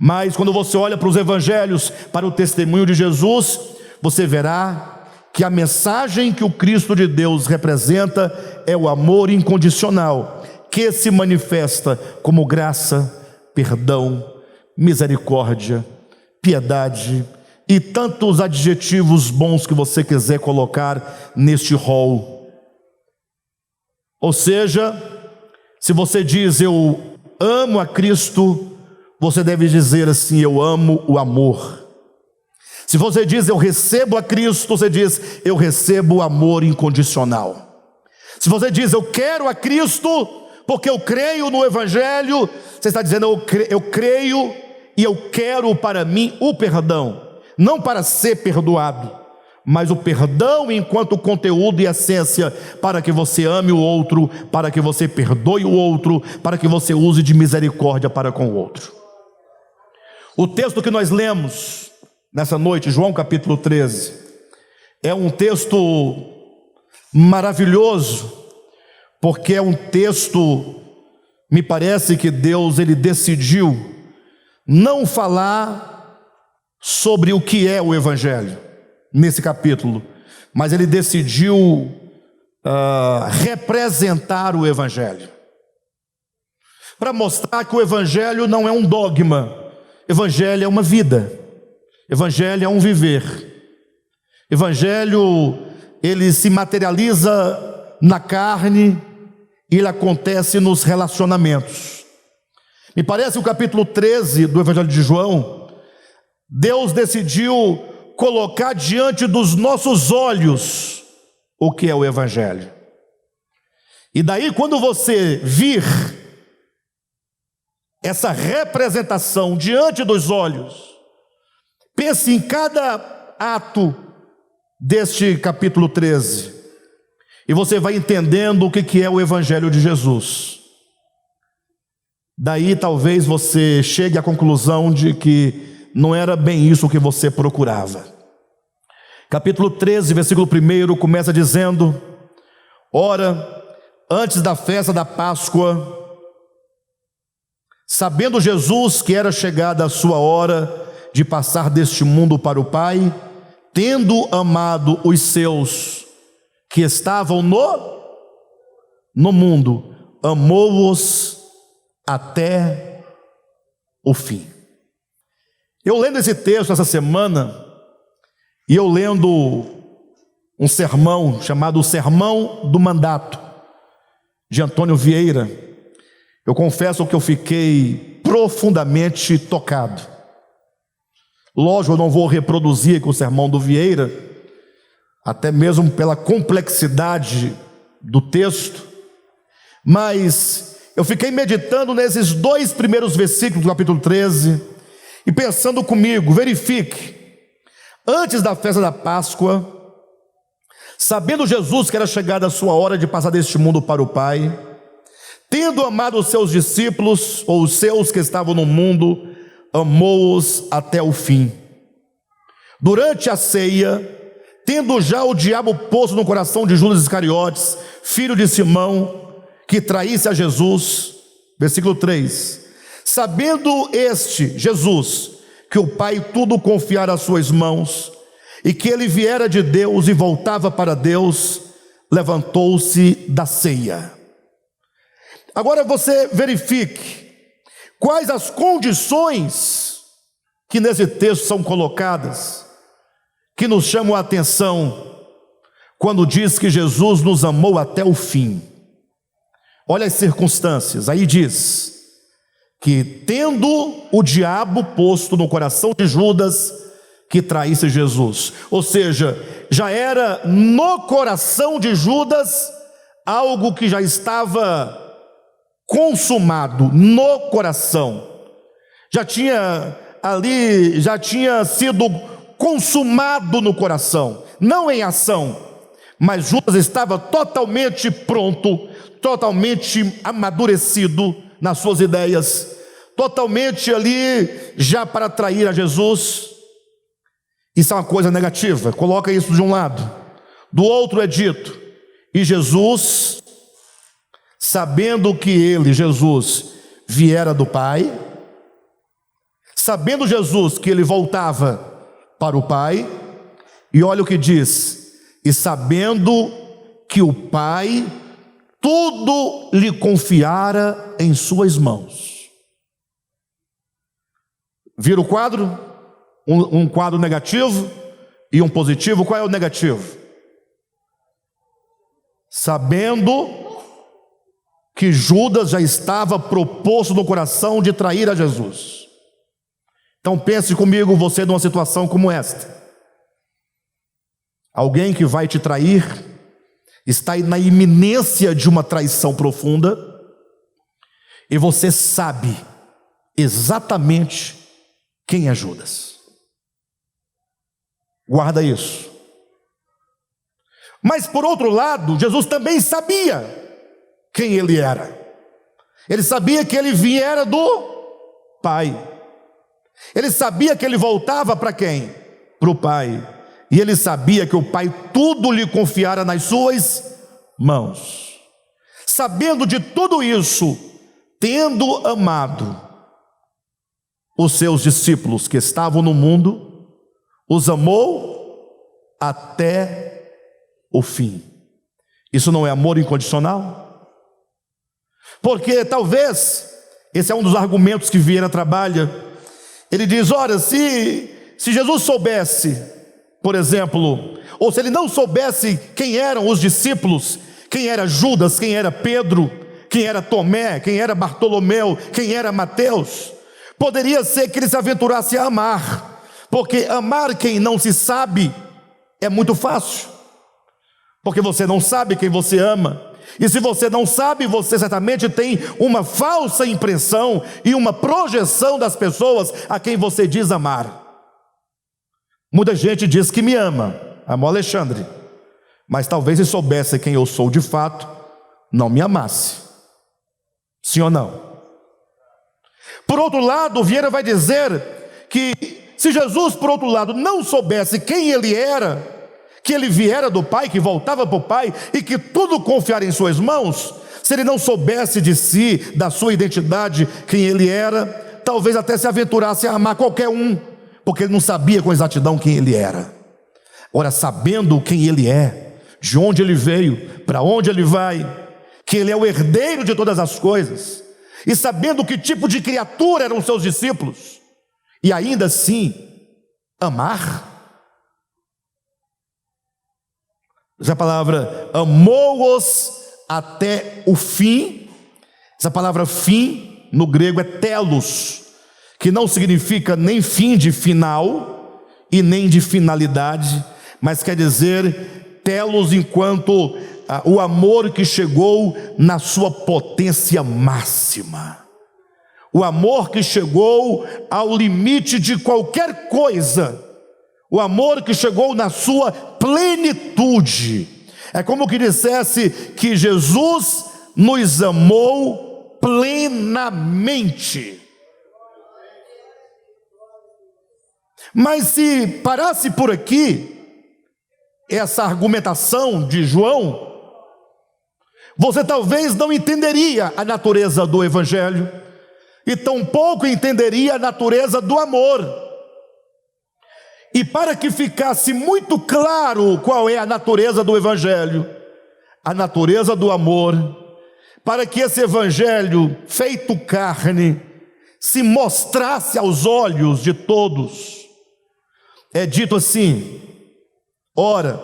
Mas quando você olha para os evangelhos, para o testemunho de Jesus, você verá que a mensagem que o Cristo de Deus representa é o amor incondicional, que se manifesta como graça, perdão, misericórdia, piedade e tantos adjetivos bons que você quiser colocar neste rol. Ou seja, se você diz eu amo a Cristo, você deve dizer assim: eu amo o amor. Se você diz eu recebo a Cristo, você diz eu recebo o amor incondicional. Se você diz eu quero a Cristo porque eu creio no Evangelho, você está dizendo eu creio e eu quero para mim o perdão, não para ser perdoado, mas o perdão enquanto conteúdo e essência, para que você ame o outro, para que você perdoe o outro, para que você use de misericórdia para com o outro. O texto que nós lemos nessa noite, João capítulo 13, é um texto maravilhoso, porque é um texto, me parece que Deus ele decidiu não falar sobre o que é o Evangelho nesse capítulo, mas ele decidiu representar o Evangelho, para mostrar que o Evangelho não é um dogma, Evangelho é uma vida, Evangelho é um viver. Evangelho, ele se materializa na carne e ele acontece nos relacionamentos. Me parece o capítulo 13 do Evangelho de João, Deus decidiu colocar diante dos nossos olhos o que é o Evangelho. E daí, quando você vir essa representação diante dos olhos, pense em cada ato deste capítulo 13, e você vai entendendo o que é o Evangelho de Jesus. Daí talvez você chegue à conclusão de que não era bem isso que você procurava. Capítulo 13, versículo 1, começa dizendo: ora, antes da festa da Páscoa, sabendo Jesus que era chegada a sua hora de passar deste mundo para o Pai, tendo amado os seus que estavam no mundo, amou-os até o fim. Eu lendo esse texto essa semana, e eu lendo um sermão chamado o Sermão do Mandato, de Antônio Vieira, eu confesso que eu fiquei profundamente tocado. Lógico, eu não vou reproduzir aqui o sermão do Vieira, até mesmo pela complexidade do texto, mas eu fiquei meditando nesses 2 primeiros versículos do capítulo 13, e pensando comigo, verifique, antes da festa da Páscoa, sabendo Jesus que era chegada a sua hora de passar deste mundo para o Pai, tendo amado os seus discípulos, ou os seus que estavam no mundo, amou-os até o fim. Durante a ceia, tendo já o diabo posto no coração de Judas Iscariotes, filho de Simão, que traísse a Jesus, versículo 3, sabendo este, Jesus, que o Pai tudo confiara às suas mãos, e que ele viera de Deus e voltava para Deus, levantou-se da ceia. Agora você verifique quais as condições que nesse texto são colocadas, que nos chamam a atenção, quando diz que Jesus nos amou até o fim. Olha as circunstâncias, aí diz que tendo o diabo posto no coração de Judas que traísse Jesus, ou seja, já era no coração de Judas algo que já estava consumado no coração, já tinha sido consumado no coração, não em ação, mas Judas estava totalmente pronto, totalmente amadurecido nas suas ideias, totalmente ali já para trair a Jesus. Isso é uma coisa negativa, coloca isso de um lado. Do outro é dito, e Jesus, sabendo que ele, Jesus, viera do Pai, sabendo Jesus que ele voltava para o Pai, e olha o que diz, e sabendo que o Pai tudo lhe confiara em suas mãos. Vira o quadro? Um quadro negativo e um positivo. Qual é o negativo? Sabendo que Judas já estava proposto no coração de trair a Jesus. Então pense comigo, você numa situação como esta. Alguém que vai te trair, está na iminência de uma traição profunda, e você sabe exatamente quem é Judas. Guarda isso. Mas por outro lado, Jesus também sabia quem ele era. Ele sabia que ele viera do Pai. Ele sabia que ele voltava para quem? Para o Pai. E ele sabia que o Pai tudo lhe confiara nas suas mãos. Sabendo de tudo isso, tendo amado os seus discípulos que estavam no mundo, os amou até o fim. Isso não é amor incondicional? Porque talvez, esse é um dos argumentos que Vieira trabalha. Ele diz, ora, se Jesus soubesse, por exemplo, ou se ele não soubesse quem eram os discípulos, quem era Judas, quem era Pedro, quem era Tomé, quem era Bartolomeu, quem era Mateus, poderia ser que ele se aventurasse a amar, porque amar quem não se sabe é muito fácil, porque você não sabe quem você ama, e se você não sabe, você certamente tem uma falsa impressão e uma projeção das pessoas a quem você diz amar. Muita gente diz que me ama, amou Alexandre, mas talvez se soubesse quem eu sou de fato, não me amasse. Sim ou não? Por outro lado, Vieira vai dizer que se Jesus, por outro lado, não soubesse quem ele era, que ele viera do Pai, que voltava para o Pai e que tudo confiara em suas mãos, se ele não soubesse de si, da sua identidade, quem ele era, talvez até se aventurasse a amar qualquer um, porque ele não sabia com exatidão quem ele era. Ora, sabendo quem ele é, de onde ele veio, para onde ele vai, que ele é o herdeiro de todas as coisas, e sabendo que tipo de criatura eram seus discípulos, e ainda assim amar. Essa palavra amou-os até o fim. Essa palavra fim no grego é telos, que não significa nem fim de final e nem de finalidade, mas quer dizer telos enquanto o amor que chegou na sua potência máxima, o amor que chegou ao limite de qualquer coisa, o amor que chegou na sua plenitude. É como que dissesse que Jesus nos amou plenamente. Mas se parasse por aqui essa argumentação de João, você talvez não entenderia a natureza do Evangelho, e tampouco entenderia a natureza do amor. E para que ficasse muito claro qual é a natureza do Evangelho, a natureza do amor, para que esse Evangelho feito carne se mostrasse aos olhos de todos, é dito assim: ora,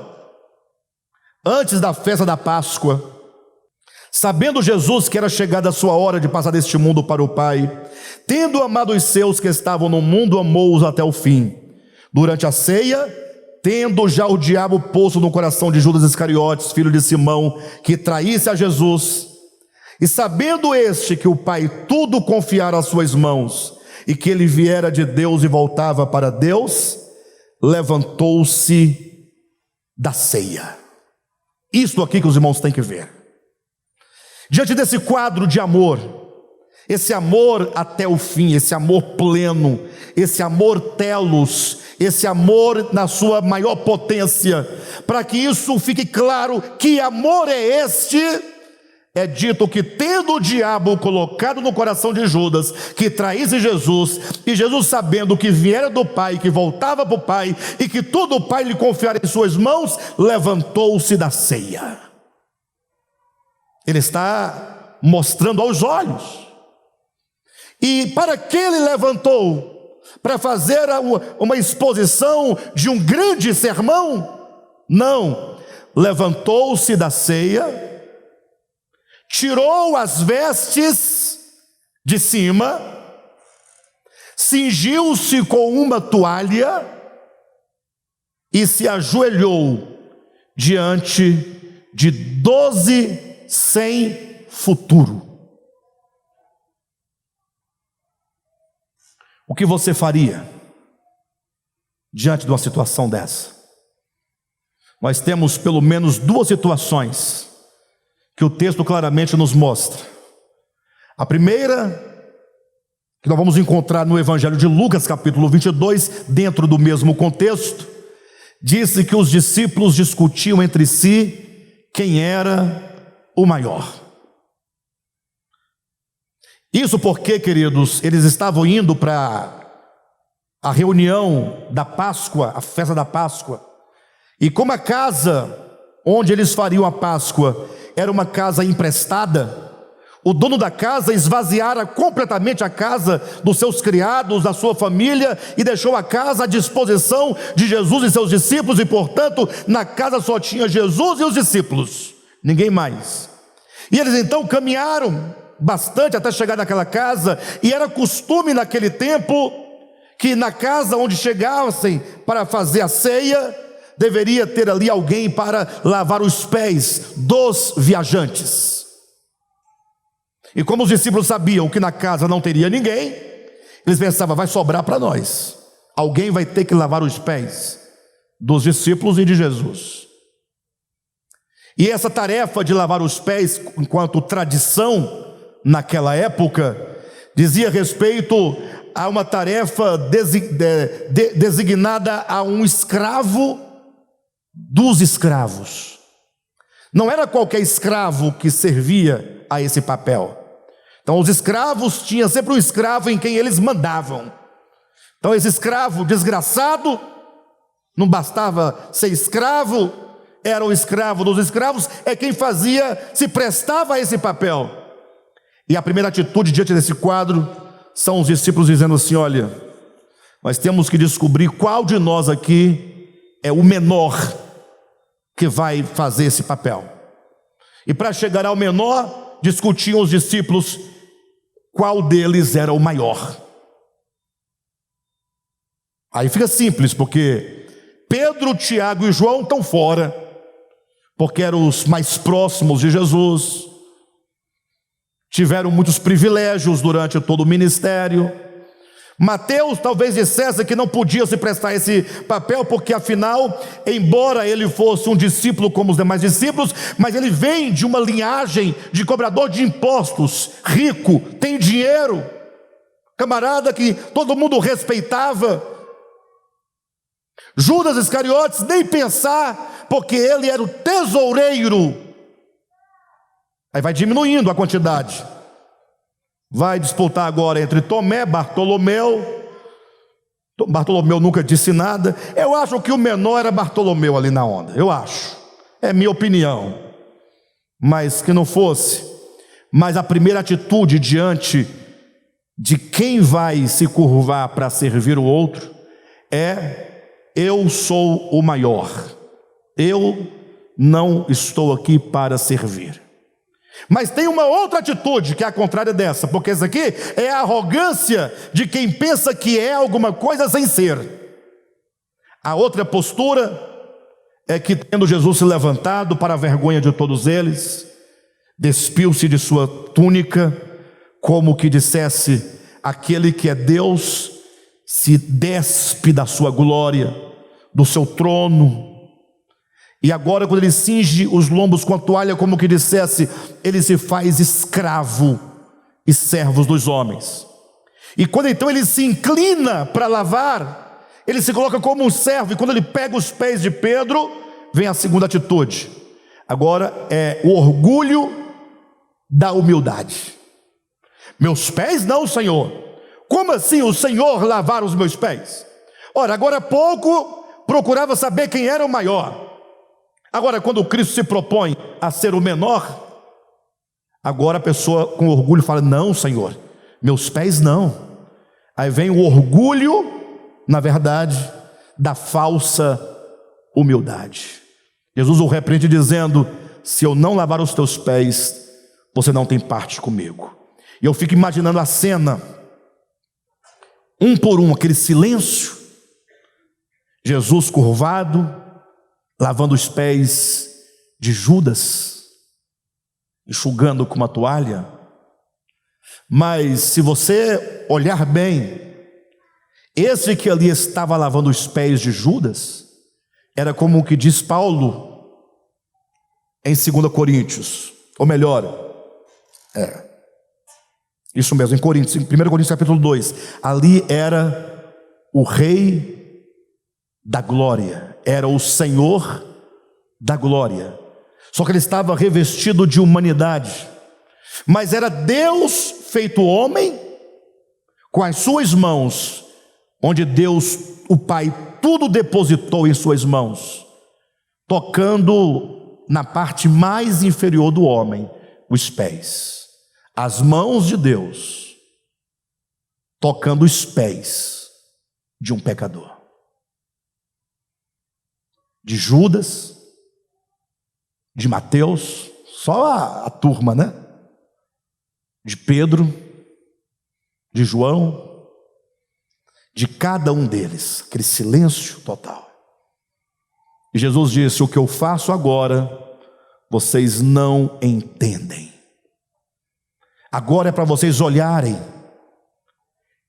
antes da festa da Páscoa, sabendo Jesus que era chegada a sua hora de passar deste mundo para o Pai, tendo amado os seus que estavam no mundo, amou-os até o fim. Durante a ceia, tendo já o diabo posto no coração de Judas Iscariotes, filho de Simão, que traísse a Jesus, e sabendo este que o Pai tudo confiara às suas mãos, e que ele viera de Deus e voltava para Deus, levantou-se da ceia. Isto aqui que os irmãos têm que ver. Diante desse quadro de amor, esse amor até o fim, esse amor pleno, esse amor telos, esse amor na sua maior potência, para que isso fique claro, que amor é este? É dito que tendo o diabo colocado no coração de Judas, que traísse Jesus, e Jesus sabendo que viera do Pai, que voltava para o Pai, e que tudo o Pai lhe confiara em suas mãos, levantou-se da ceia. Ele está mostrando aos olhos. E para que ele levantou? Para fazer uma exposição de um grande sermão? Não. Levantou-se da ceia, tirou as vestes de cima, cingiu-se com uma toalha e se ajoelhou diante de 12 sem futuro. O que você faria diante de uma situação dessa? Nós temos pelo menos duas situações que o texto claramente nos mostra. A primeira, que nós vamos encontrar no Evangelho de Lucas, capítulo 22, dentro do mesmo contexto, disse que os discípulos discutiam entre si quem era o maior. Isso porque, queridos, eles estavam indo para a reunião da Páscoa, a festa da Páscoa, e como a casa onde eles fariam a Páscoa era uma casa emprestada, o dono da casa esvaziara completamente a casa dos seus criados, da sua família, e deixou a casa à disposição de Jesus e seus discípulos, e portanto na casa só tinha Jesus e os discípulos, ninguém mais. E eles então caminharam bastante até chegar naquela casa, e era costume naquele tempo que na casa onde chegassem para fazer a ceia, deveria ter ali alguém para lavar os pés dos viajantes. E como os discípulos sabiam que na casa não teria ninguém, eles pensavam, vai sobrar para nós, alguém vai ter que lavar os pés dos discípulos e de Jesus. E essa tarefa de lavar os pés, enquanto tradição naquela época, dizia respeito a uma tarefa designada a um escravo dos escravos. Não era qualquer escravo que servia a esse papel. Então os escravos tinham sempre um escravo em quem eles mandavam. Então esse escravo desgraçado, não bastava ser escravo, era o escravo dos escravos, é quem fazia, se prestava a esse papel. E a primeira atitude diante desse quadro são os discípulos dizendo assim: olha, nós temos que descobrir qual de nós aqui é o menor que vai fazer esse papel. E para chegar ao menor, discutiam os discípulos qual deles era o maior. Aí fica simples, porque Pedro, Tiago e João estão fora, porque eram os mais próximos de Jesus, tiveram muitos privilégios durante todo o ministério. Mateus talvez dissesse que não podia se prestar esse papel, porque afinal, embora ele fosse um discípulo como os demais discípulos, mas ele vem de uma linhagem de cobrador de impostos, rico, tem dinheiro, camarada que todo mundo respeitava. Judas Iscariotes, nem pensar, porque ele era o tesoureiro. Aí vai diminuindo a quantidade. Vai disputar agora entre Tomé, Bartolomeu. Bartolomeu nunca disse nada. Eu acho que o menor era Bartolomeu ali na onda. Eu acho. É minha opinião. Mas que não fosse. Mas a primeira atitude diante de quem vai se curvar para servir o outro é: eu sou o maior. Eu não estou aqui para servir. Mas tem uma outra atitude que é a contrária dessa, porque essa aqui é a arrogância de quem pensa que é alguma coisa sem ser. A outra postura é que, tendo Jesus se levantado para a vergonha de todos eles, despiu-se de sua túnica, como que dissesse: aquele que é Deus se despe da sua glória, do seu trono. E agora, quando ele cinge os lombos com a toalha, como que dissesse, ele se faz escravo e servo dos homens. E quando então ele se inclina para lavar, ele se coloca como um servo. E quando ele pega os pés de Pedro, vem a segunda atitude. Agora é o orgulho da humildade. Meus pés não, Senhor. Como assim o Senhor lavar os meus pés? Ora, agora há pouco procurava saber quem era o maior. Agora, quando Cristo se propõe a ser o menor, Agora a pessoa com orgulho fala: não, Senhor, meus pés não. Aí vem o orgulho, na verdade, da falsa humildade. Jesus o repreende dizendo: se eu não lavar os teus pés, você não tem parte comigo. E eu fico imaginando a cena, um por um, aquele silêncio, Jesus curvado, lavando os pés de Judas, enxugando com uma toalha. Mas se você olhar bem, esse que ali estava lavando os pés de Judas, era como o que diz Paulo em 2 Coríntios, ou melhor, isso mesmo, em 1 Coríntios capítulo 2, ali era o Rei da glória, era o Senhor da glória, só que ele estava revestido de humanidade, mas era Deus feito homem, com as suas mãos, onde Deus, o Pai, tudo depositou em suas mãos, tocando na parte mais inferior do homem, os pés. As mãos de Deus tocando os pés de um pecador, de Judas, de Mateus, só a turma, né? De Pedro, de João, de cada um deles, aquele silêncio total. E Jesus disse: o que eu faço agora, vocês não entendem. Agora é para vocês olharem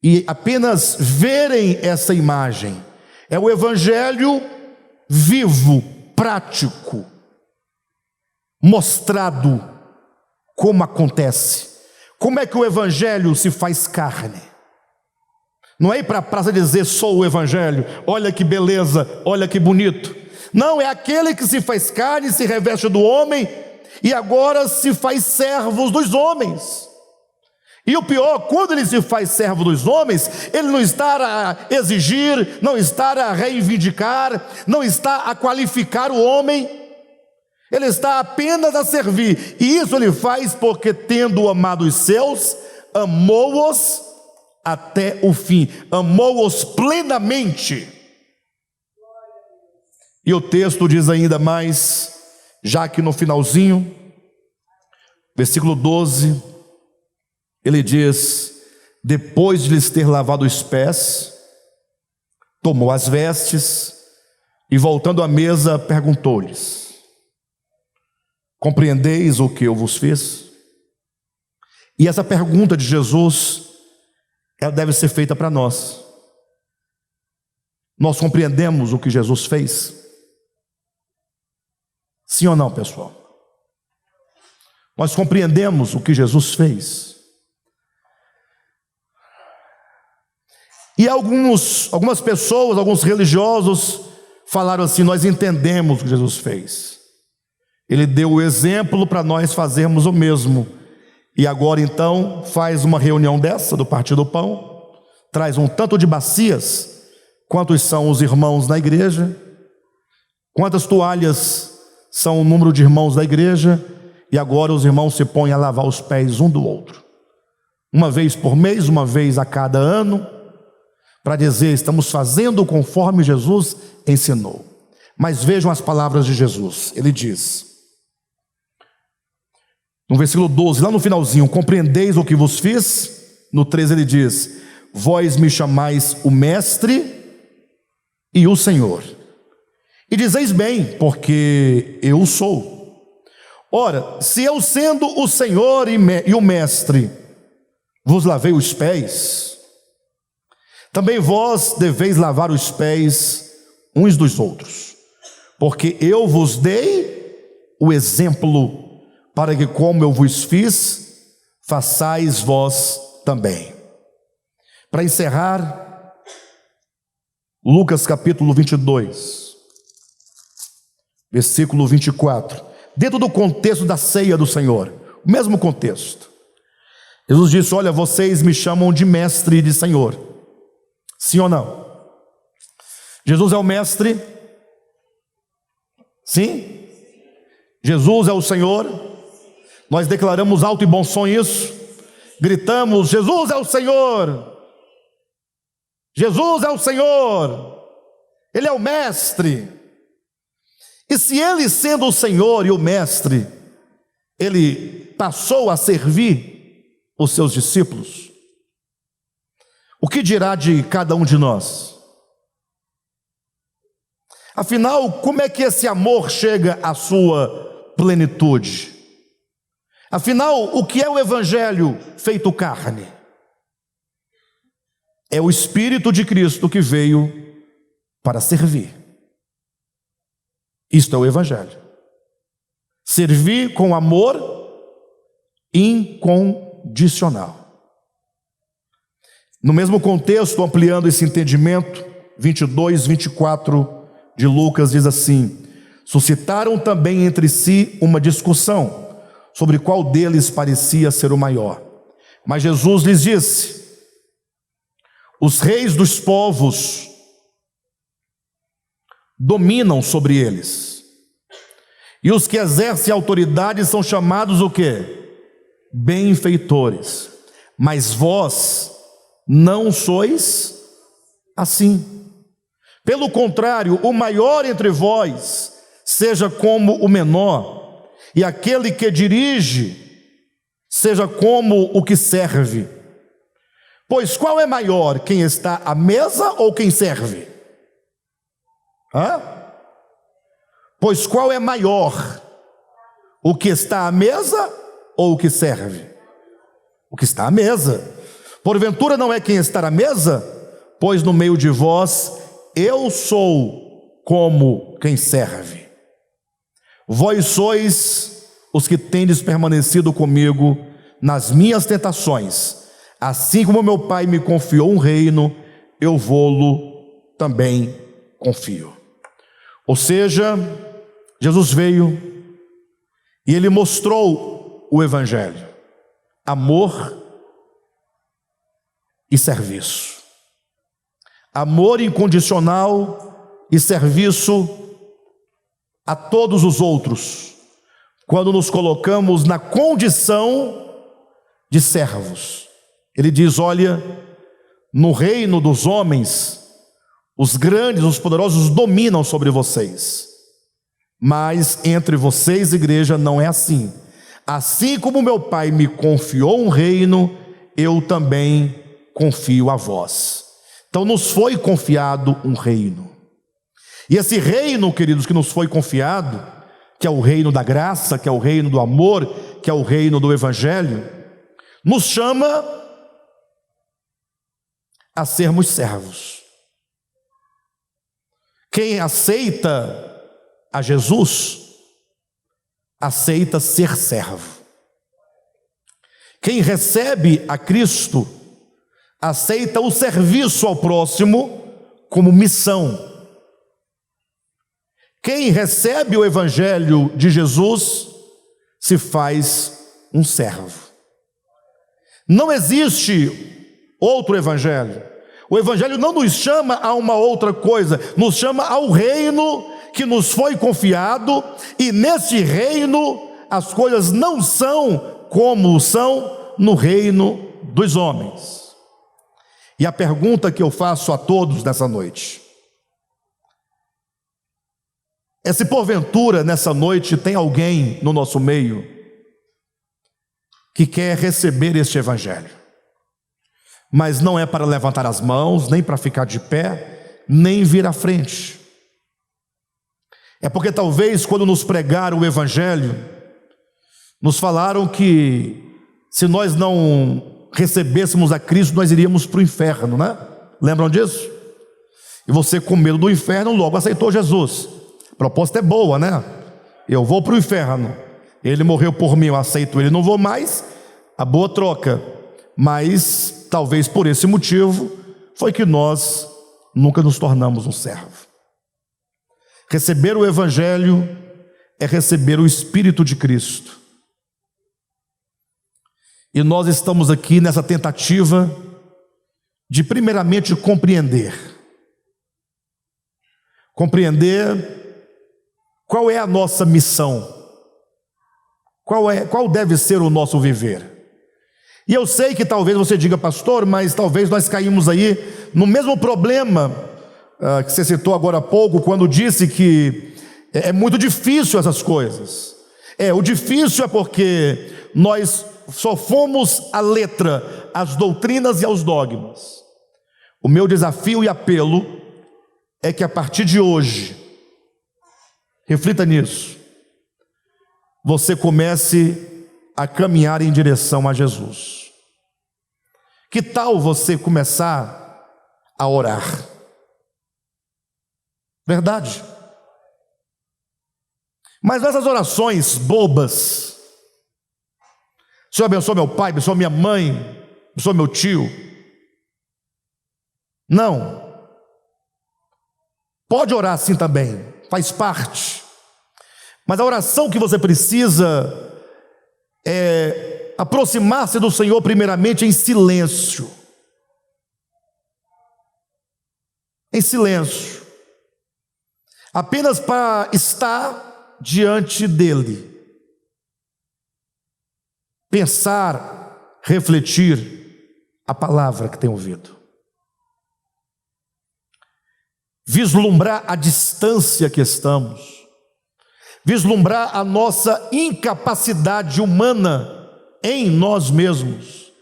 e apenas verem essa imagem. É o evangelho vivo, prático, mostrado como acontece. Como é que o evangelho se faz carne? Não é ir para a praça dizer: sou o evangelho, olha que beleza, olha que bonito. Não, é aquele que se faz carne, se reveste do homem e agora se faz servos dos homens. E o pior, quando ele se faz servo dos homens, ele não está a exigir, não está a reivindicar, não está a qualificar o homem, ele está apenas a servir. E isso ele faz porque, tendo amado os seus, amou-os até o fim, amou-os plenamente. E o texto diz ainda mais, já que no finalzinho, versículo 12, ele diz: depois de lhes ter lavado os pés, tomou as vestes e, voltando à mesa, perguntou-lhes: compreendeis o que eu vos fiz? E essa pergunta de Jesus, ela deve ser feita para nós. Nós compreendemos o que Jesus fez? Sim ou não, pessoal? Nós compreendemos o que Jesus fez? E algumas pessoas, alguns religiosos falaram assim: nós entendemos o que Jesus fez. Ele deu o exemplo para nós fazermos o mesmo. E agora então faz uma reunião dessa do Partir do Pão, traz um tanto de bacias, quantos são os irmãos na igreja, quantas toalhas são o número de irmãos da igreja, e agora os irmãos se põem a lavar os pés um do outro, uma vez por mês, uma vez a cada ano, para dizer: estamos fazendo conforme Jesus ensinou. Mas vejam as palavras de Jesus. Ele diz, no versículo 12, lá no finalzinho: compreendeis o que vos fiz? No 13 ele diz: vós me chamais o Mestre e o Senhor, e dizeis bem, porque eu sou. Ora, se eu, sendo o Senhor e o Mestre, vos lavei os pés, também vós deveis lavar os pés uns dos outros, porque eu vos dei o exemplo, para que, como eu vos fiz, façais vós também. Para encerrar, Lucas capítulo 22, versículo 24, dentro do contexto da ceia do Senhor, o mesmo contexto. Jesus disse: olha, vocês me chamam de mestre e de Senhor. Sim ou não? Jesus é o mestre? Sim? Jesus é o Senhor? Nós declaramos alto e bom som isso, gritamos: Jesus é o Senhor, Jesus é o Senhor, Ele é o Mestre. E se Ele, sendo o Senhor e o Mestre, Ele passou a servir os seus discípulos, o que dirá de cada um de nós? Afinal, como é que esse amor chega à sua plenitude? Afinal, o que é o Evangelho feito carne? É o Espírito de Cristo que veio para servir. Isto é o Evangelho. Servir com amor incondicional. No mesmo contexto, ampliando esse entendimento, 22, 24 de Lucas diz assim: suscitaram também entre si uma discussão sobre qual deles parecia ser o maior. Mas Jesus lhes disse: os reis dos povos dominam sobre eles, e os que exercem autoridade são chamados o quê? Benfeitores. Mas vós não sois assim. Pelo contrário, o maior entre vós seja como o menor, e aquele que dirige seja como o que serve. Pois qual é maior, quem está à mesa ou quem serve? Pois qual é maior, o que está à mesa ou o que serve? O que está à mesa. Porventura não é quem está à mesa? Pois no meio de vós eu sou como quem serve. Vós sois os que tendes permanecido comigo nas minhas tentações. Assim como meu Pai me confiou um reino, eu vou-lo também confio. Ou seja, Jesus veio e Ele mostrou o Evangelho: amor e serviço. Amor incondicional e serviço a todos os outros, quando nos colocamos na condição de servos. Ele diz: olha, no reino dos homens, os grandes, os poderosos dominam sobre vocês, mas entre vocês, igreja, não é assim. Assim como meu Pai me confiou um reino, eu também confio a vós. Então nos foi confiado um reino, e esse reino, queridos, que nos foi confiado, que é o reino da graça, que é o reino do amor, que é o reino do Evangelho, nos chama a sermos servos. Quem aceita a Jesus, aceita ser servo. Quem recebe a Cristo, aceita o serviço ao próximo como missão. Quem recebe o Evangelho de Jesus se faz um servo. Não existe outro Evangelho. O Evangelho não nos chama a uma outra coisa, nos chama ao reino que nos foi confiado, e nesse reino as coisas não são como são no reino dos homens. E a pergunta que eu faço a todos nessa noite é se porventura nessa noite tem alguém no nosso meio que quer receber este Evangelho, mas não é para levantar as mãos, nem para ficar de pé, nem vir à frente. É porque talvez quando nos pregaram o Evangelho, nos falaram que se nós não recebêssemos a Cristo, nós iríamos para o inferno, né? Lembram disso? E você, com medo do inferno, logo aceitou Jesus. A proposta é boa, né? Eu vou para o inferno, Ele morreu por mim, eu aceito Ele, não vou mais. A boa troca. Mas talvez por esse motivo foi que nós nunca nos tornamos um servo. Receber o Evangelho é receber o Espírito de Cristo. E nós estamos aqui nessa tentativa de primeiramente compreender qual é a nossa missão qual deve ser o nosso viver? E eu sei que talvez você diga, pastor, mas talvez nós caímos aí no mesmo problema que você citou agora há pouco, quando disse que é muito difícil essas coisas. O difícil é porque nós só fomos à letra, às doutrinas e aos dogmas. O meu desafio e apelo é que a partir de hoje, reflita nisso, você comece a caminhar em direção a Jesus. Que tal você começar a orar? Verdade. Mas nessas orações bobas, Senhor abençoe meu pai, abençoe minha mãe, abençoe meu tio. Não. Pode orar assim também, faz parte. Mas a oração que você precisa é aproximar-se do Senhor primeiramente em silêncio. Em silêncio. Apenas para estar diante dEle. Pensar, refletir a palavra que tem ouvido. Vislumbrar a distância que estamos. Vislumbrar a nossa incapacidade humana em nós mesmos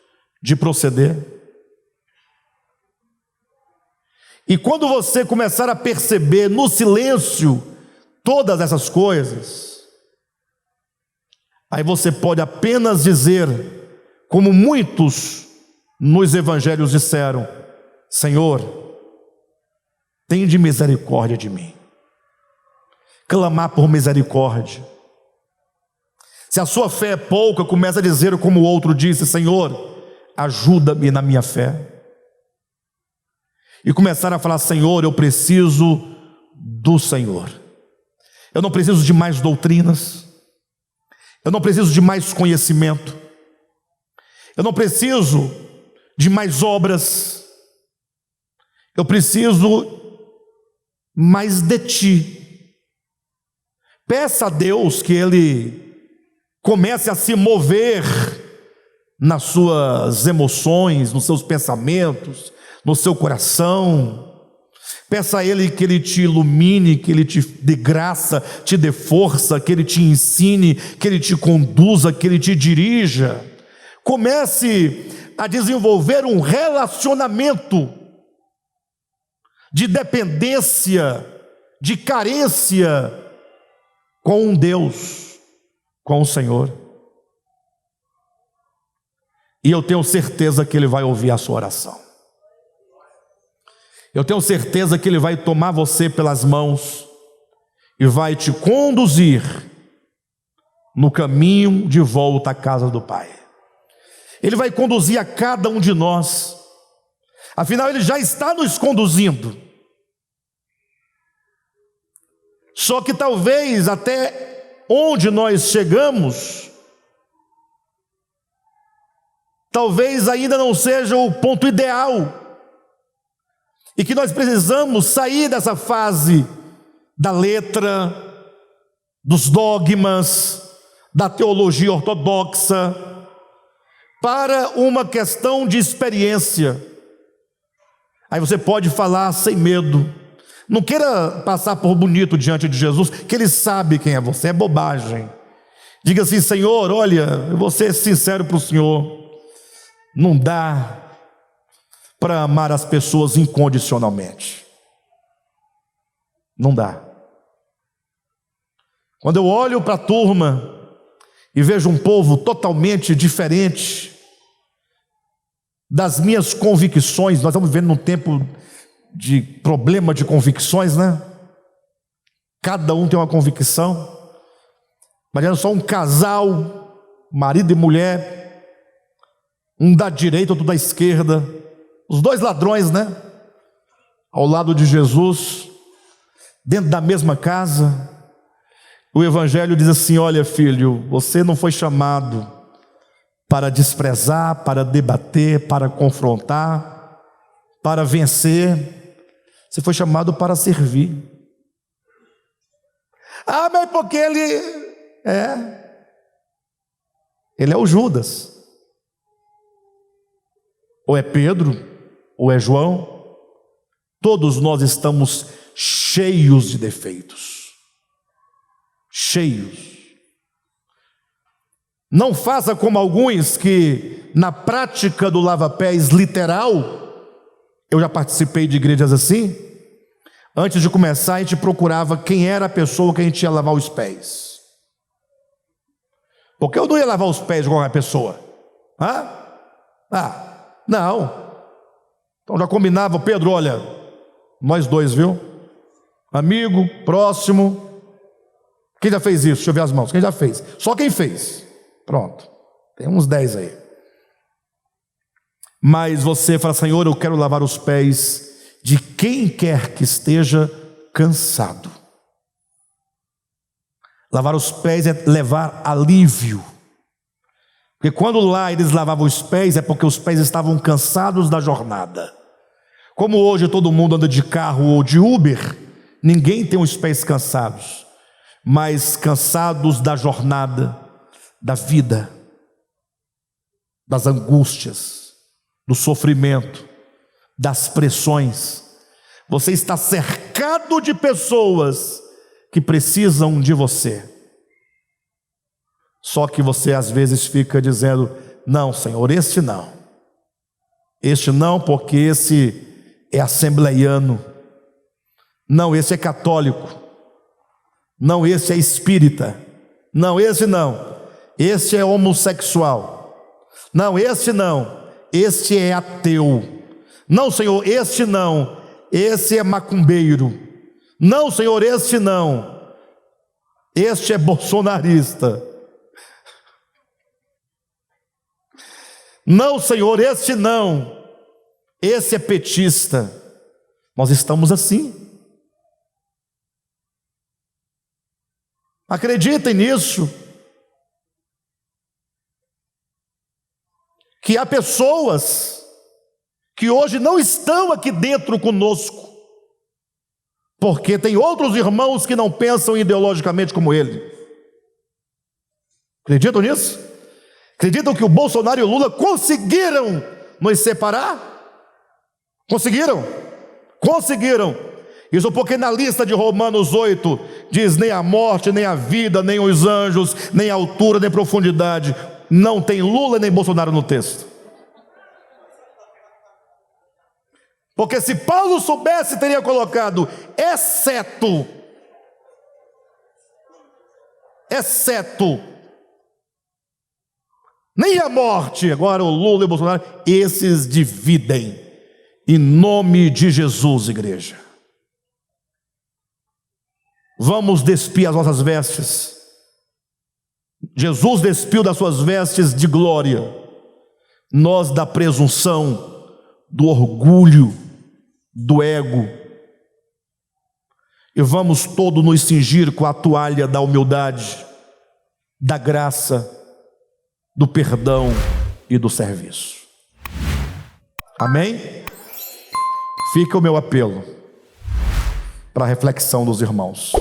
de proceder. E quando você começar a perceber no silêncio todas essas coisas, aí você pode apenas dizer, como muitos nos evangelhos disseram: Senhor, tende misericórdia de mim. Clamar por misericórdia. Se a sua fé é pouca, começa a dizer como o outro disse: Senhor, ajuda-me na minha fé. E começar a falar: Senhor, eu preciso do Senhor. Eu não preciso de mais doutrinas. Eu não preciso de mais conhecimento. Eu não preciso de mais obras. Eu preciso mais de Ti. Peça a Deus que Ele comece a se mover nas suas emoções, nos seus pensamentos, no seu coração. Peça a Ele que Ele te ilumine, que Ele te dê graça, te dê força, que Ele te ensine, que Ele te conduza, que Ele te dirija. Comece a desenvolver um relacionamento de dependência, de carência com um Deus, com o Senhor. E eu tenho certeza que Ele vai ouvir a sua oração. Eu tenho certeza que Ele vai tomar você pelas mãos e vai te conduzir no caminho de volta à casa do Pai. Ele vai conduzir a cada um de nós. Afinal, Ele já está nos conduzindo. Só que talvez até onde nós chegamos, talvez ainda não seja o ponto ideal. E que nós precisamos sair dessa fase da letra, dos dogmas, da teologia ortodoxa, para uma questão de experiência. Aí você pode falar sem medo. Não queira passar por bonito diante de Jesus, que Ele sabe quem é você, é bobagem. Diga assim: Senhor, olha, eu vou ser sincero para o Senhor, não dá para amar as pessoas incondicionalmente. Não dá. Quando eu olho para a turma e vejo um povo totalmente diferente das minhas convicções, nós estamos vivendo num tempo de problema de convicções, né? Cada um tem uma convicção. Imagina só um casal, marido e mulher, um da direita, outro da esquerda, os dois ladrões, né? Ao lado de Jesus, dentro da mesma casa. O Evangelho diz assim: olha, filho, você não foi chamado para desprezar, para debater, para confrontar, para vencer. Você foi chamado para servir. Ah, mas porque ele Ele é o Judas. Ou é Pedro, ou é João. Todos nós estamos cheios de defeitos. Cheios. Não faça como alguns que, na prática do lava-pés literal, eu já participei de igrejas assim. Antes de começar, a gente procurava quem era a pessoa que a gente ia lavar os pés. Porque eu não ia lavar os pés de qualquer pessoa. Não. Então já combinava, Pedro, olha, nós dois, viu? Amigo, próximo. Quem já fez isso? Deixa eu ver as mãos. Quem já fez? Só quem fez. Pronto. Tem uns 10 aí. Mas você fala, Senhor, eu quero lavar os pés de quem quer que esteja cansado. Lavar os pés é levar alívio. Porque quando lá eles lavavam os pés, é porque os pés estavam cansados da jornada. Como hoje todo mundo anda de carro ou de Uber, ninguém tem os pés cansados, mas cansados da jornada, da vida, das angústias, do sofrimento, das pressões. Você está cercado de pessoas que precisam de você. Só que você às vezes fica dizendo, não, Senhor, este não. Este não, porque esse é assembleiano. Não, esse é católico. Não, esse é espírita. Não, esse não. Este é homossexual. Não, este não. Este é ateu. Não, Senhor, este não. Esse é macumbeiro. Não, Senhor, este não. Este é bolsonarista. Não, Senhor, este não. Esse é petista. Nós estamos assim. Acreditem nisso. Que há pessoas que hoje não estão aqui dentro conosco, porque tem outros irmãos que não pensam ideologicamente como ele. Acreditam nisso? Acreditam que o Bolsonaro e o Lula conseguiram nos separar? Conseguiram? Conseguiram. Isso porque na lista de Romanos 8 diz nem a morte, nem a vida, nem os anjos, nem a altura, nem a profundidade. Não tem Lula nem Bolsonaro no texto. Porque se Paulo soubesse, teria colocado exceto, nem a morte. Agora o Lula e o Bolsonaro, esses dividem. Em nome de Jesus, igreja. Vamos despir as nossas vestes. Jesus despiu das suas vestes de glória, nós da presunção, do orgulho, do ego, e vamos todos nos cingir com a toalha da humildade, da graça, do perdão e do serviço. Amém? Fica o meu apelo para a reflexão dos irmãos.